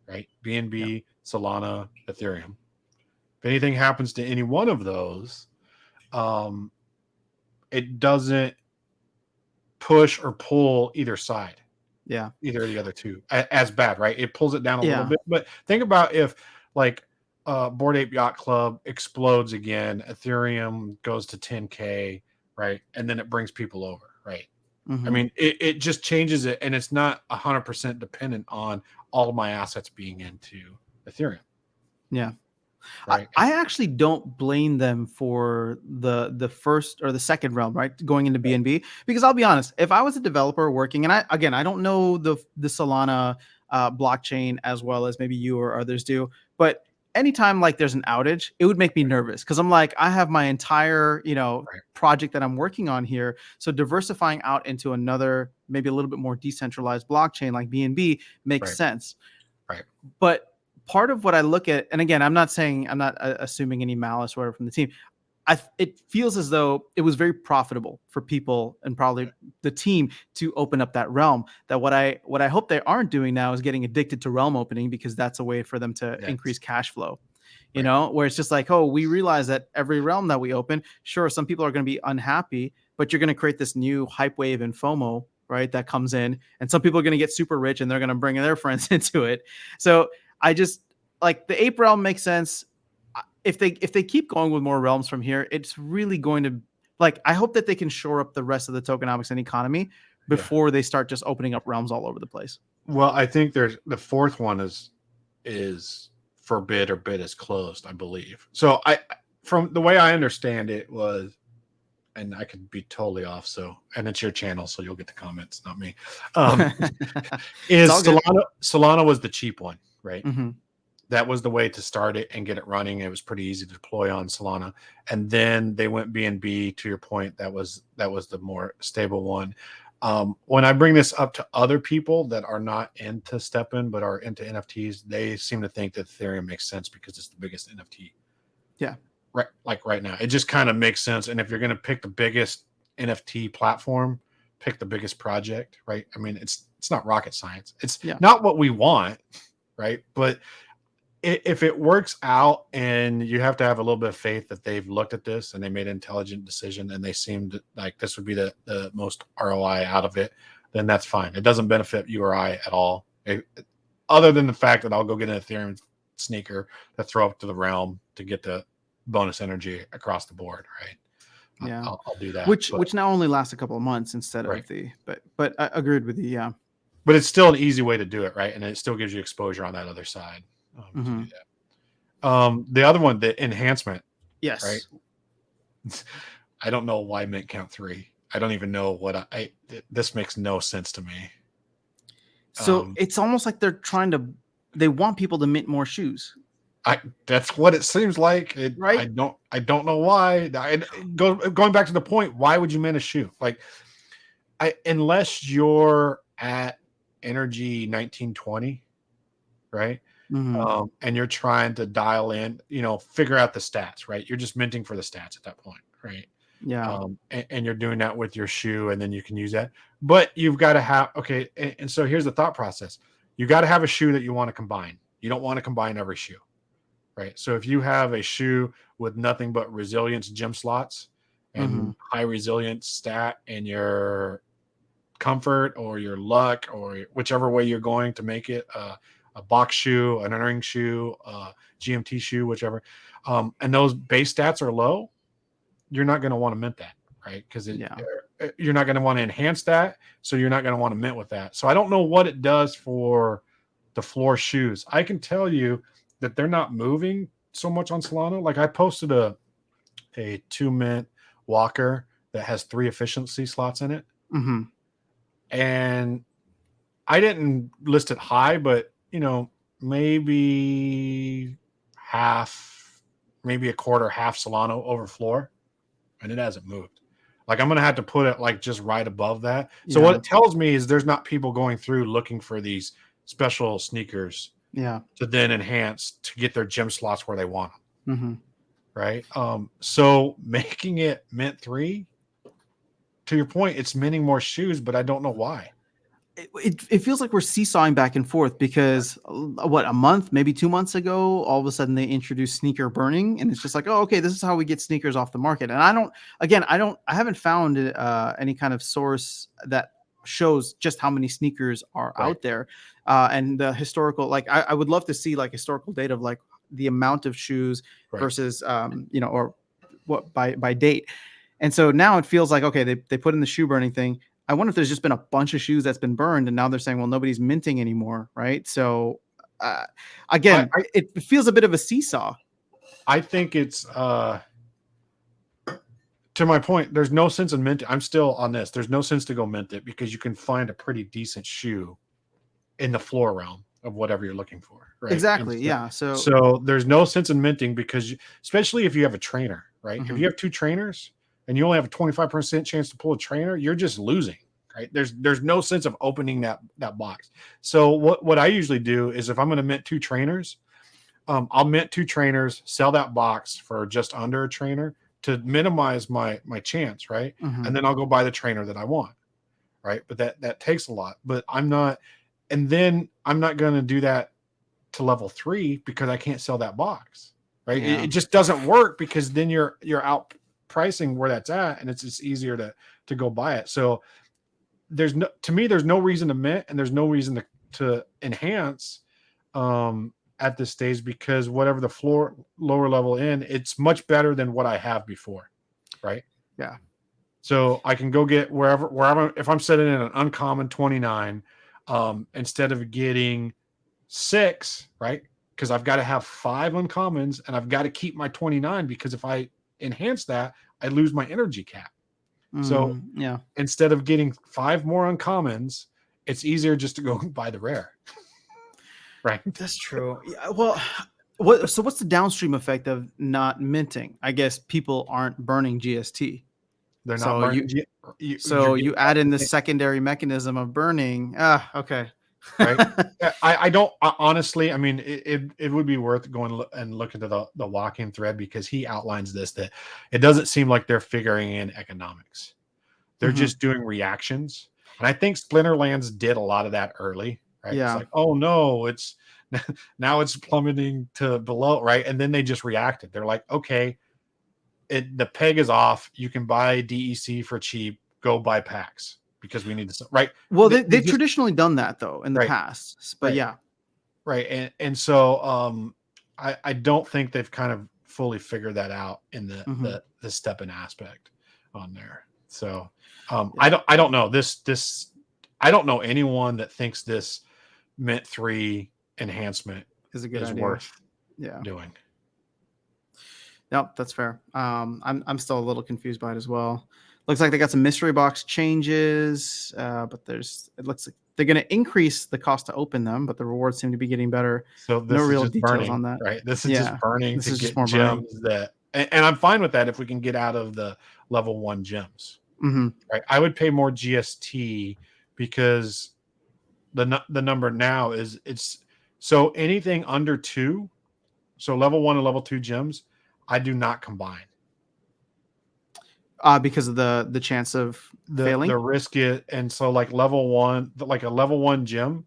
right, yeah, BNB, Solana, Ethereum. If anything happens to any one of those, um it doesn't push or pull either side, yeah, either of the other two, as bad, right? It pulls it down a little yeah, bit. But think about if, like, Board Ape Yacht Club explodes again, Ethereum goes to 10K, right? And then it brings people over, right? I hmm mean, it just changes it, and it's not 100% dependent on all of my assets being into Ethereum, yeah. I, right? I actually don't blame them for the first or the second realm, right? Going into BNB, because I'll be honest, if I was a developer working, and I don't know the Solana blockchain as well as maybe you or others do, but anytime like there's an outage, it would make me nervous because I'm like, I have my entire Right, project that I'm working on here, so diversifying out into another maybe a little bit more decentralized blockchain like BNB makes right, sense. right, But part of what I look at, and again, I'm not assuming any malice or whatever from the team. It feels as though it was very profitable for people and probably the team to open up that realm. That what I hope they aren't doing now is getting addicted to realm opening because that's a way for them to yes, increase cash flow. right, Where it's just like, oh, we realize that every realm that we open, sure, some people are going to be unhappy, but you're going to create this new hype wave and FOMO, right? That comes in, and some people are going to get super rich and they're going to bring their friends into it. So I just like the ape realm makes sense. If they keep going with more realms from here, it's really going to like I hope that they can shore up the rest of the tokenomics and economy yeah. before they start just opening up realms all over the place. Well, I think there's the fourth one is for bid, or bid is closed, I believe. So from the way I understand it was, and I could be totally off. So, and it's your channel, so you'll get the comments, not me. Um, It's is all good. Solana was the cheap one, right? Hmm. That was the way to start it and get it running. It was pretty easy to deploy on Solana, and then they went BNB. To your point, that was the more stable one. When I bring this up to other people that are not into Stepn but are into NFTs, they seem to think that Ethereum makes sense because it's the biggest NFT, Yeah. right? Like right now, it just kind of makes sense. And if you're going to pick the biggest NFT platform, pick the biggest project, right? I mean, it's not rocket science. It's Yeah. not what we want, right? But if it works out, and you have to have a little bit of faith that they've looked at this and they made an intelligent decision, and they seemed like this would be the most ROI out of it, then that's fine. It doesn't benefit you or I at all, other than the fact that I'll go get an Ethereum sneaker to throw up to the realm to get the bonus energy across the board, right? Yeah. I'll do that, Which now only lasts a couple of months instead right. of the but I agreed with you. Yeah. But it's still an easy way to do it, right? And it still gives you exposure on that other side, to do Hmm. that. The other one, the enhancement, right? Yes. I don't know why mint count 3. I don't even know what this makes no sense to me. So Um, it's almost like they want people to mint more shoes, that's what it seems like. right? I don't know why. Going back to the point, why would you mint a shoe? Like, unless you're at energy 1920, right? Hmm. And you're trying to dial in, figure out the stats, right? You're just minting for the stats at that point, right? Yeah. And you're doing that with your shoe, and then you can use that. But you've got to have okay. And so here's the thought process: you got to have a shoe that you want to combine. You don't want to combine every shoe, right? So if you have a shoe with nothing but resilience gem slots Hmm. and high resilience stat, and your comfort or your luck or whichever way you're going to make it a box shoe, an entering shoe, GMT shoe, whichever, and those base stats are low, you're not going to want to mint that, right? Because Yeah. you're not going to want to enhance that, so you're not going to want to mint with that. So I don't know what it does for the floor shoes. I can tell you that they're not moving so much on Solana. Like I posted a 2 mint walker that has 3 efficiency slots in it, Hmm. and I didn't list it high, but maybe half, maybe a quarter, half Solano over floor, and it hasn't moved. Like I'm gonna have to put it like just right above that. So what Yeah. it tells me is there's not people going through looking for these special sneakers Yeah. to then enhance to get their gem slots where they want them, Hmm. right? So making it mint 3, to your point, it's minting more shoes, but I don't know why. It feels like we're seesawing back and forth because what, a month, maybe 2 months ago, all of a sudden they introduced sneaker burning, and it's just like, oh, okay, this is how we get sneakers off the market. And I haven't found any kind of source that shows just how many sneakers are Right, out there, and the historical. Like, I would love to see like historical data of like the amount of shoes right. versus or what by date. And so now it feels like, okay, they put in the shoe burning thing. I wonder if there's just been a bunch of shoes that's been burned, and now they're saying, well, nobody's minting anymore, right? So, uh, I, again, I it feels a bit of a seesaw. I think it's to my point, there's no sense in mint. I'm still on this. There's no sense to go mint it because you can find a pretty decent shoe in the floor realm of whatever you're looking for, right? And Exactly. so, Yeah. So, so there's no sense in minting because, especially if you have a trainer, right? If mhm, you have 2 trainers and you only have a 25% chance to pull a trainer, you're just losing, right? There's no sense of opening that box. So what I usually do is if I'm going to mint 2 trainers, I'll mint 2 trainers, sell that box for just under a trainer to minimize my chance, right? And mhm, then I'll go buy the trainer that I want, right? But that takes a lot. But I'm not going to do that to level 3 because I can't sell that box, right? It yeah, just doesn't work because then you're out pricing where that's at, and it's just easier to go buy it. So there's no reason to mint, and there's no reason to enhance at this stage because whatever the floor lower level in, it's much better than what I have before, right? yeah, So I can go get wherever if I'm setting in an uncommon 29, instead of getting 6, right? Because I've got to have 5 uncommons and I've got to keep my 29 because if I enhance that, I lose my energy cap. So yeah. instead of getting 5 more uncommons, it's easier just to go buy the rare, right? That's true. Yeah, well, what's the downstream effect of not minting? I guess people aren't burning GST. They're not So burning. you You're so getting you add in the secondary mechanism of burning. Ah, okay. right. Yeah, I don't honestly. I mean, it would be worth going and look into the walking thread because he outlines this that it doesn't seem like they're figuring in economics. They're Mhm. just doing reactions, and I think Splinterlands did a lot of that early. Right? It's Yeah. like, oh no, it's now it's plummeting to below, right? And then they just reacted. They're like, okay, the peg is off. You can buy DEC for cheap. Go buy packs because we need to right. Well, They they've just traditionally done that though in the right, past, but right. yeah. Right. And so I don't think they've kind of fully figured that out in Mhm. the Stepn aspect on there. So Yeah, I don't know. This I don't know anyone that thinks this Mint 3 enhancement is a good is idea. worth Yeah. doing. Yep, that's fair. I'm still a little confused by it as well. Looks like they got some mystery box changes, but it looks like they're going to increase the cost to open them, but the rewards seem to be getting better. So No this is real just details burning, on that. right? This is just Yeah, burning this to is just get more burning. gems and I'm fine with that if we can get out of the level 1 gems. Hmm. Right? I would pay more GST because the number now is it's So anything under 2, so level 1 and level 2 gems, I do not combine. Because of the chance of The failing. risk it, and so like level 1, like a level 1 gem,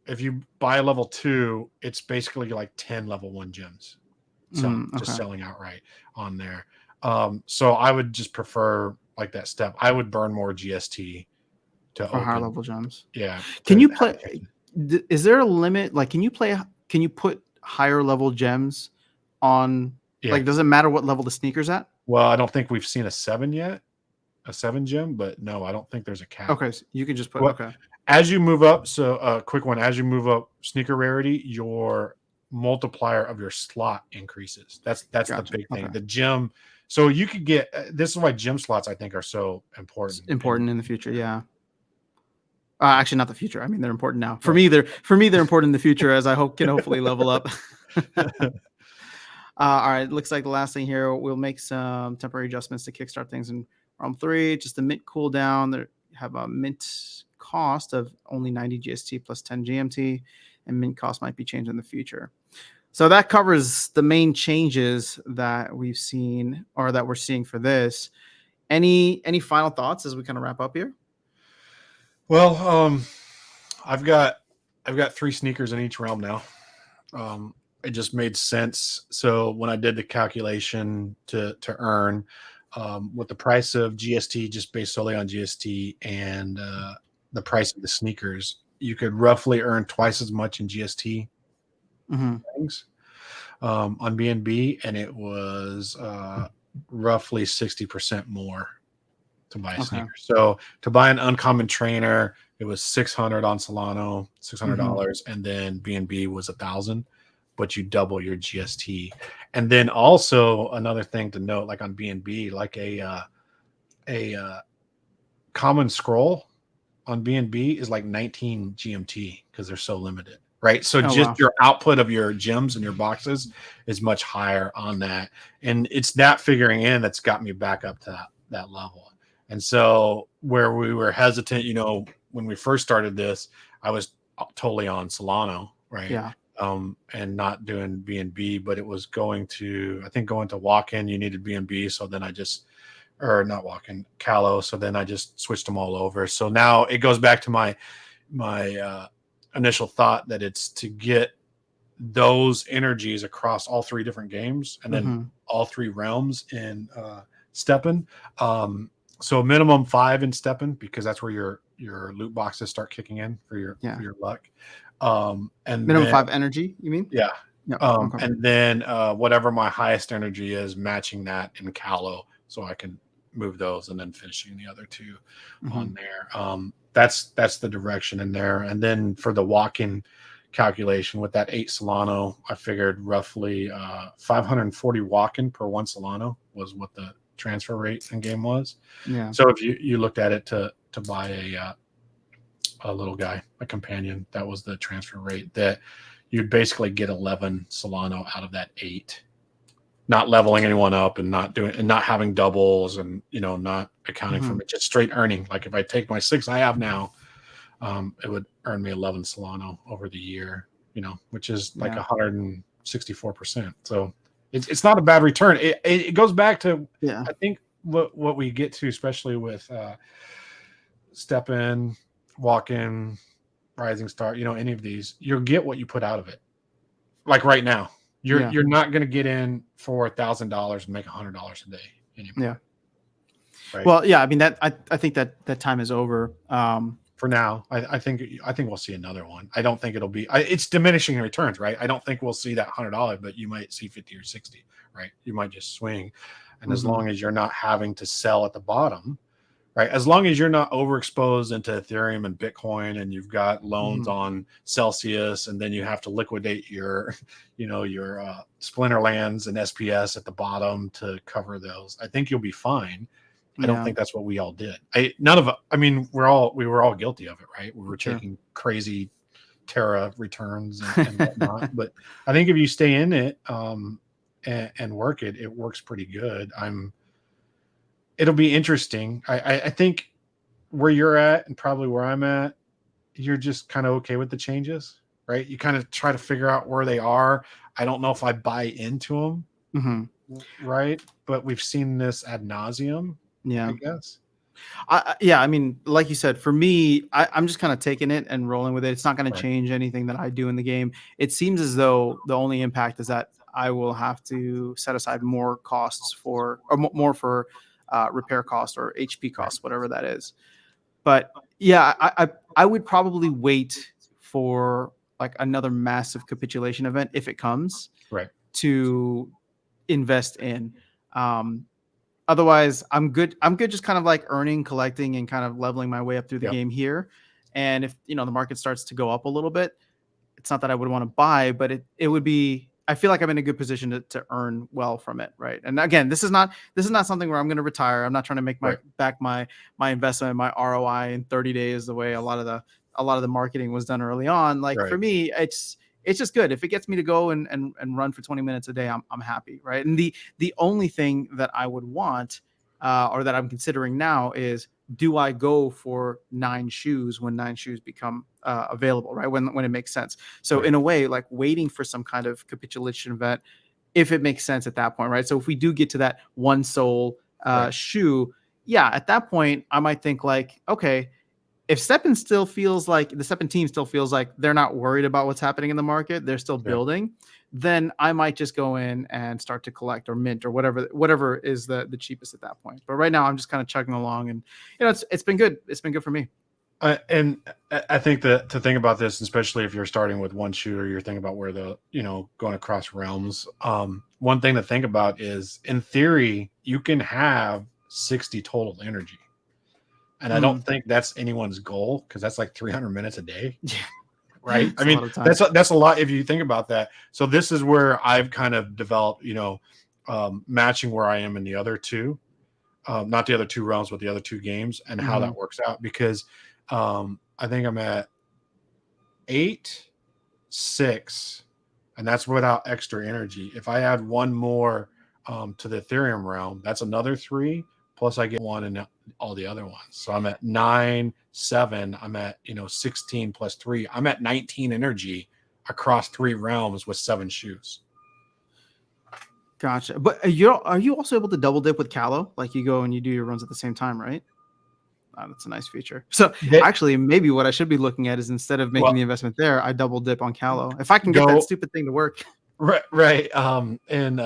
if you buy a level 2, it's basically like 10 level 1 gems. Just Okay. selling outright on there. So I would just prefer like that step. I would burn more GST to For higher open. level gems. Yeah. Can To you have play? it kitchen. Is there a limit? Like, can you play? Can you put higher level gems on? Yeah. Like, does it matter what level the sneaker's at? Well, I don't think we've seen a 7 yet, a 7 gem, but no, I don't think there's a cap. Okay, so you can just put. What Okay. as you move up, so a quick one, as you move up sneaker rarity, your multiplier of your slot increases. That's the Gotcha. big Okay. thing. The gem, so you could get this is why gem slots I think are so It's important. And important in the future. Yeah. Actually, not the future. I mean, they're important now. For yeah. me, they're important in the future as I hope can hopefully level up. All right. Looks like the last thing here, we'll make some temporary adjustments to kickstart things in Realm 3. Just a mint cooldown. They have a mint cost of only 90 GST plus 10 GMT, and mint cost might be changed in the future. So that covers the main changes that we've seen or that we're seeing for this. Any final thoughts as we kind of wrap up here? Well, I've got 3 sneakers in each realm now. It just made sense. So when I did the calculation to earn, with the price of GST, just based solely on GST and the price of the sneakers, you could roughly earn twice as much in GST Mm-hmm. things on BNB, and it was roughly 60% more to buy a Okay. sneaker. So to buy an uncommon trainer, it was 600 on Solano, Mm-hmm. $600, and then BNB was 1,000, but you double your GST. And then also another thing to note, like on BNB, like a common scroll on BNB is like 19 GMT because they're so limited. Right. So Oh just wow. your output of your gems and your boxes is much higher on that. And it's that figuring in that's got me back up to that level. And so where we were hesitant, when we first started this, I was totally on Solano, right? Yeah. And not doing BNB, but it was going to walk in, you needed BNB. So then I just, or not walking Callow. So then I just switched them all over. So now it goes back to my initial thought that it's to get those energies across all 3 different games and then Mm-hmm. all 3 realms in Stepn. So minimum 5 in Stepn because that's where your loot boxes start kicking in for your Yeah. luck. And Minimum then 5 energy, you mean? yeah. Yeah. Okay. And then whatever my highest energy is, matching that in Callow, so I can move those and then finishing the other 2 Mm-hmm. on there. That's the direction in there. And then for the walk-in calculation with that 8 Solano, I figured roughly 540 walk-in per 1 Solano was what the transfer rate in game was. Yeah. So if you looked at it to buy a little guy, a companion, that was the transfer rate that you'd basically get 11 Solano out of that 8, not leveling anyone up and not having doubles and not accounting Mm-hmm. for it, just straight earning. Like if I take my 6 I have now, it would earn me 11 Solano over the year, which is like Yeah. 164%. So it's not a bad return. It goes back to, Yeah. I think what we get to, especially with Step In, Walk In, Rising Star, any of these, you'll get what you put out of it. Like right now, Yeah. you're not going to get in for $1,000 and make $100 a day anymore, Yeah. right? Well, yeah. I mean I think that time is over. For now, I think we'll see another one. I don't think it'll be. It's diminishing returns, right? I don't think we'll see that $100, but you might see 50 or 60, right? You might just swing, and as Mm-hmm. long as you're not having to sell at the bottom, right? As long as you're not overexposed into Ethereum and Bitcoin, and you've got loans Mm-hmm. on Celsius, and then you have to liquidate your, your Splinter Lands and SPS at the bottom to cover those, I think you'll be fine. I don't Yeah. think that's what we all did. I mean, we were all guilty of it, right? We were Sure. taking crazy Terra returns and whatnot. But I think if you stay in it and work it, it works pretty good. It'll be interesting. I think where you're at and probably where I'm at, you're just kind of okay with the changes. right? You kind of try to figure out where they are. I don't know if I buy into them, Hmm. right? But we've seen this ad nauseum, I Yeah. guess. Yeah, I mean, like you said, for me, I'm just kind of taking it and rolling with it. It's not going to Right, change anything that I do in the game. It seems as though the only impact is that I will have to set aside more costs for, or more for repair costs or HP right, costs, whatever that is. But yeah, I would probably wait for like another massive capitulation event if it comes right. to invest in. Um, Otherwise, I'm good. I'm good just kind of like earning, collecting, and kind of leveling my way up through the Yep, game here. And if the market starts to go up a little bit, it's not that I would want to buy, but it would be. I feel like I'm in a good position to earn well from it, right? And again, this is not something where I'm going to retire. I'm not trying to make my right, back my investment, my ROI in 30 days, the way a lot of the marketing was done early on. Like for right, me, it's just good if it gets me to go and run for 20 minutes a day. I'm happy, right? And the only thing that I would want or that I'm considering now is, do I go for 9 shoes when 9 shoes become available, right? When it makes sense. So right. in a way, like waiting for some kind of capitulation event, if it makes sense at that point, right? So if we do get to that one soul Right. shoe, yeah, at that point, I might think like, okay, if Stepn still feels like the Stepn team still feels like they're not worried about what's happening in the market, they're still Yeah. building, then I might just go in and start to collect or mint or whatever is the cheapest at that point. But right now I'm just kind of chugging along, and it's been good. It's been good for me. And I think that to think about this, especially if you're starting with one shooter, you're thinking about where going across realms. One thing to think about is, in theory, you can have 60 total energy. And I don't Mm. think that's anyone's goal, because that's like 300 minutes a day, Yeah, right? I it's a mean, lot of time. that's a lot if you think about that. So this is where I've kind of developed, matching where I am in the other two, not the other two realms, but the other two games, and how Hmm. that works out. Because I think I'm at 8, 6, and that's without extra energy. If I add one more to the Ethereum realm, that's another 3. Plus, I get one in all the other ones. So I'm at 9, 7. I'm at 16 plus 3. I'm at 19 energy across 3 realms with 7 shoes. Gotcha. But are you also able to double dip with Callow? Like you go and you do your runs at the same time, right? That's a nice feature. So That, actually, maybe what I should be looking at is, instead of making well, the investment there, I double dip on Callow. If I can get that go stupid thing to work. right, right. And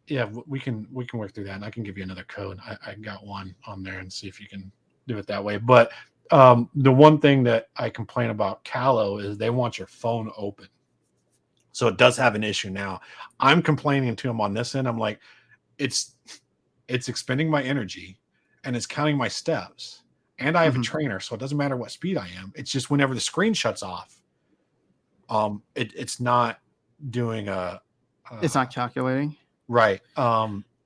yeah, we can work through that, and I can give you another code. I got one on there, and see if you can do it that way. But the one thing that I complain about Callow is they want your phone open, so it does have an issue now. I'm complaining to them on this end. I'm like, it's it's expending my energy, and it's counting my steps, and I have a Mhm. trainer, so it doesn't matter what speed I am. It's just whenever the screen shuts off, it's not doing It's uh not calculating. right.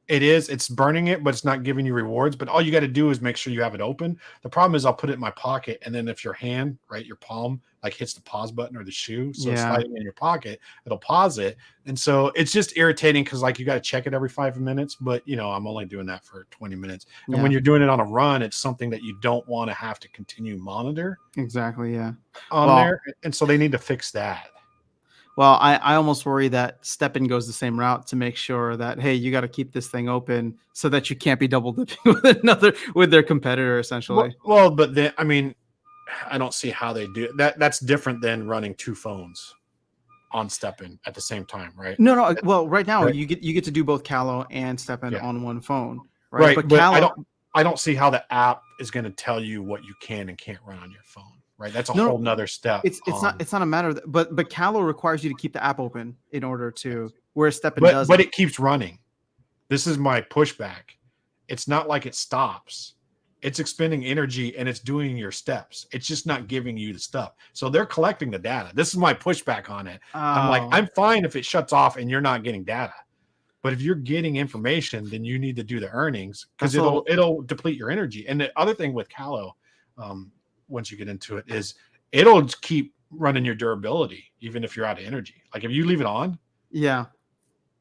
It's burning it, but it's not giving you rewards. But all you got to do is make sure you have it open. The problem is, I'll put it in my pocket, and then if your hand, right, your palm, like hits the pause button or the shoe, so it's Yeah. sliding in your pocket, it'll pause it. And so it's just irritating, because like you got to check it every 5 minutes, but I'm only doing that for 20 minutes. And when Yeah. you're doing it on a run, it's something that you don't want to have to continue monitor Exactly. Yeah. on Well, there. And so they need to fix that. I almost worry that Stepin goes the same route to make sure that, hey, you got to keep this thing open so that you can't be double dipping with their competitor essentially. But then, I mean, I don't see how they do that. That's different than running 2 phones on Stepn at the same time, right? No, no. Well, right now Right. you get to do both Callow and Stepin Yeah. on one phone, right? Right. But But Callow, I don't see how the app is going to tell you what you can and can't run on your phone. Right. That's a no, whole nother step it's not on, it's not a matter of that, but Callow requires you to keep the app open in order to, whereas Stepin but doesn't. it keeps running. This is my pushback. It's not like it stops. It's expending energy, and it's doing your steps. It's just not giving you the stuff. So they're collecting the data. This is my pushback on it. I'm like, Oh, I'm fine if it shuts off and you're not getting data. But if you're getting information, then you need to do the earnings, because that's a it'll little. it'll deplete your energy. And the other thing with Callow, um, once you get into it, is it'll keep running your durability even if you're out of energy. Like if you leave it on, Yeah,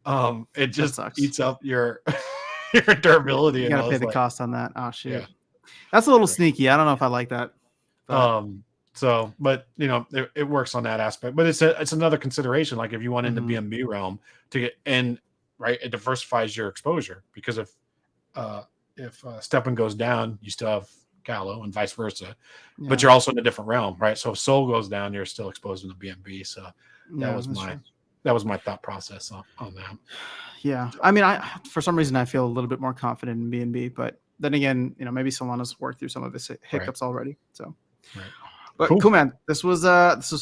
it that just sucks. eats up your your durability. You And got to I pay was the like, cost on that. Oh yeah, shoot, that's a little right. sneaky. I don't know if I like that, but Um, So, but it works on that aspect. But it's another consideration. Like if you want in the Mhm. BNB realm to get in, right, it diversifies your exposure because uh, if Stepn goes down, you still have Callow and vice versa. But Yeah. you're also in a different realm, right? So if Soul goes down, you're still exposed in the BNB. So that Yeah, was that's my true. thought process on that. Yeah. I mean, I for some reason I feel a little bit more confident in B&B, but then again, maybe Solana's worked through some of his Right, hiccups already. So, right. but Cool. cool, man. This was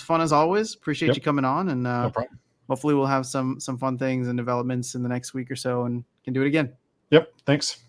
fun as always. Appreciate Yep. you coming on, and No problem. hopefully we'll have some fun things and developments in the next week or so, and can do it again. Yep. Thanks.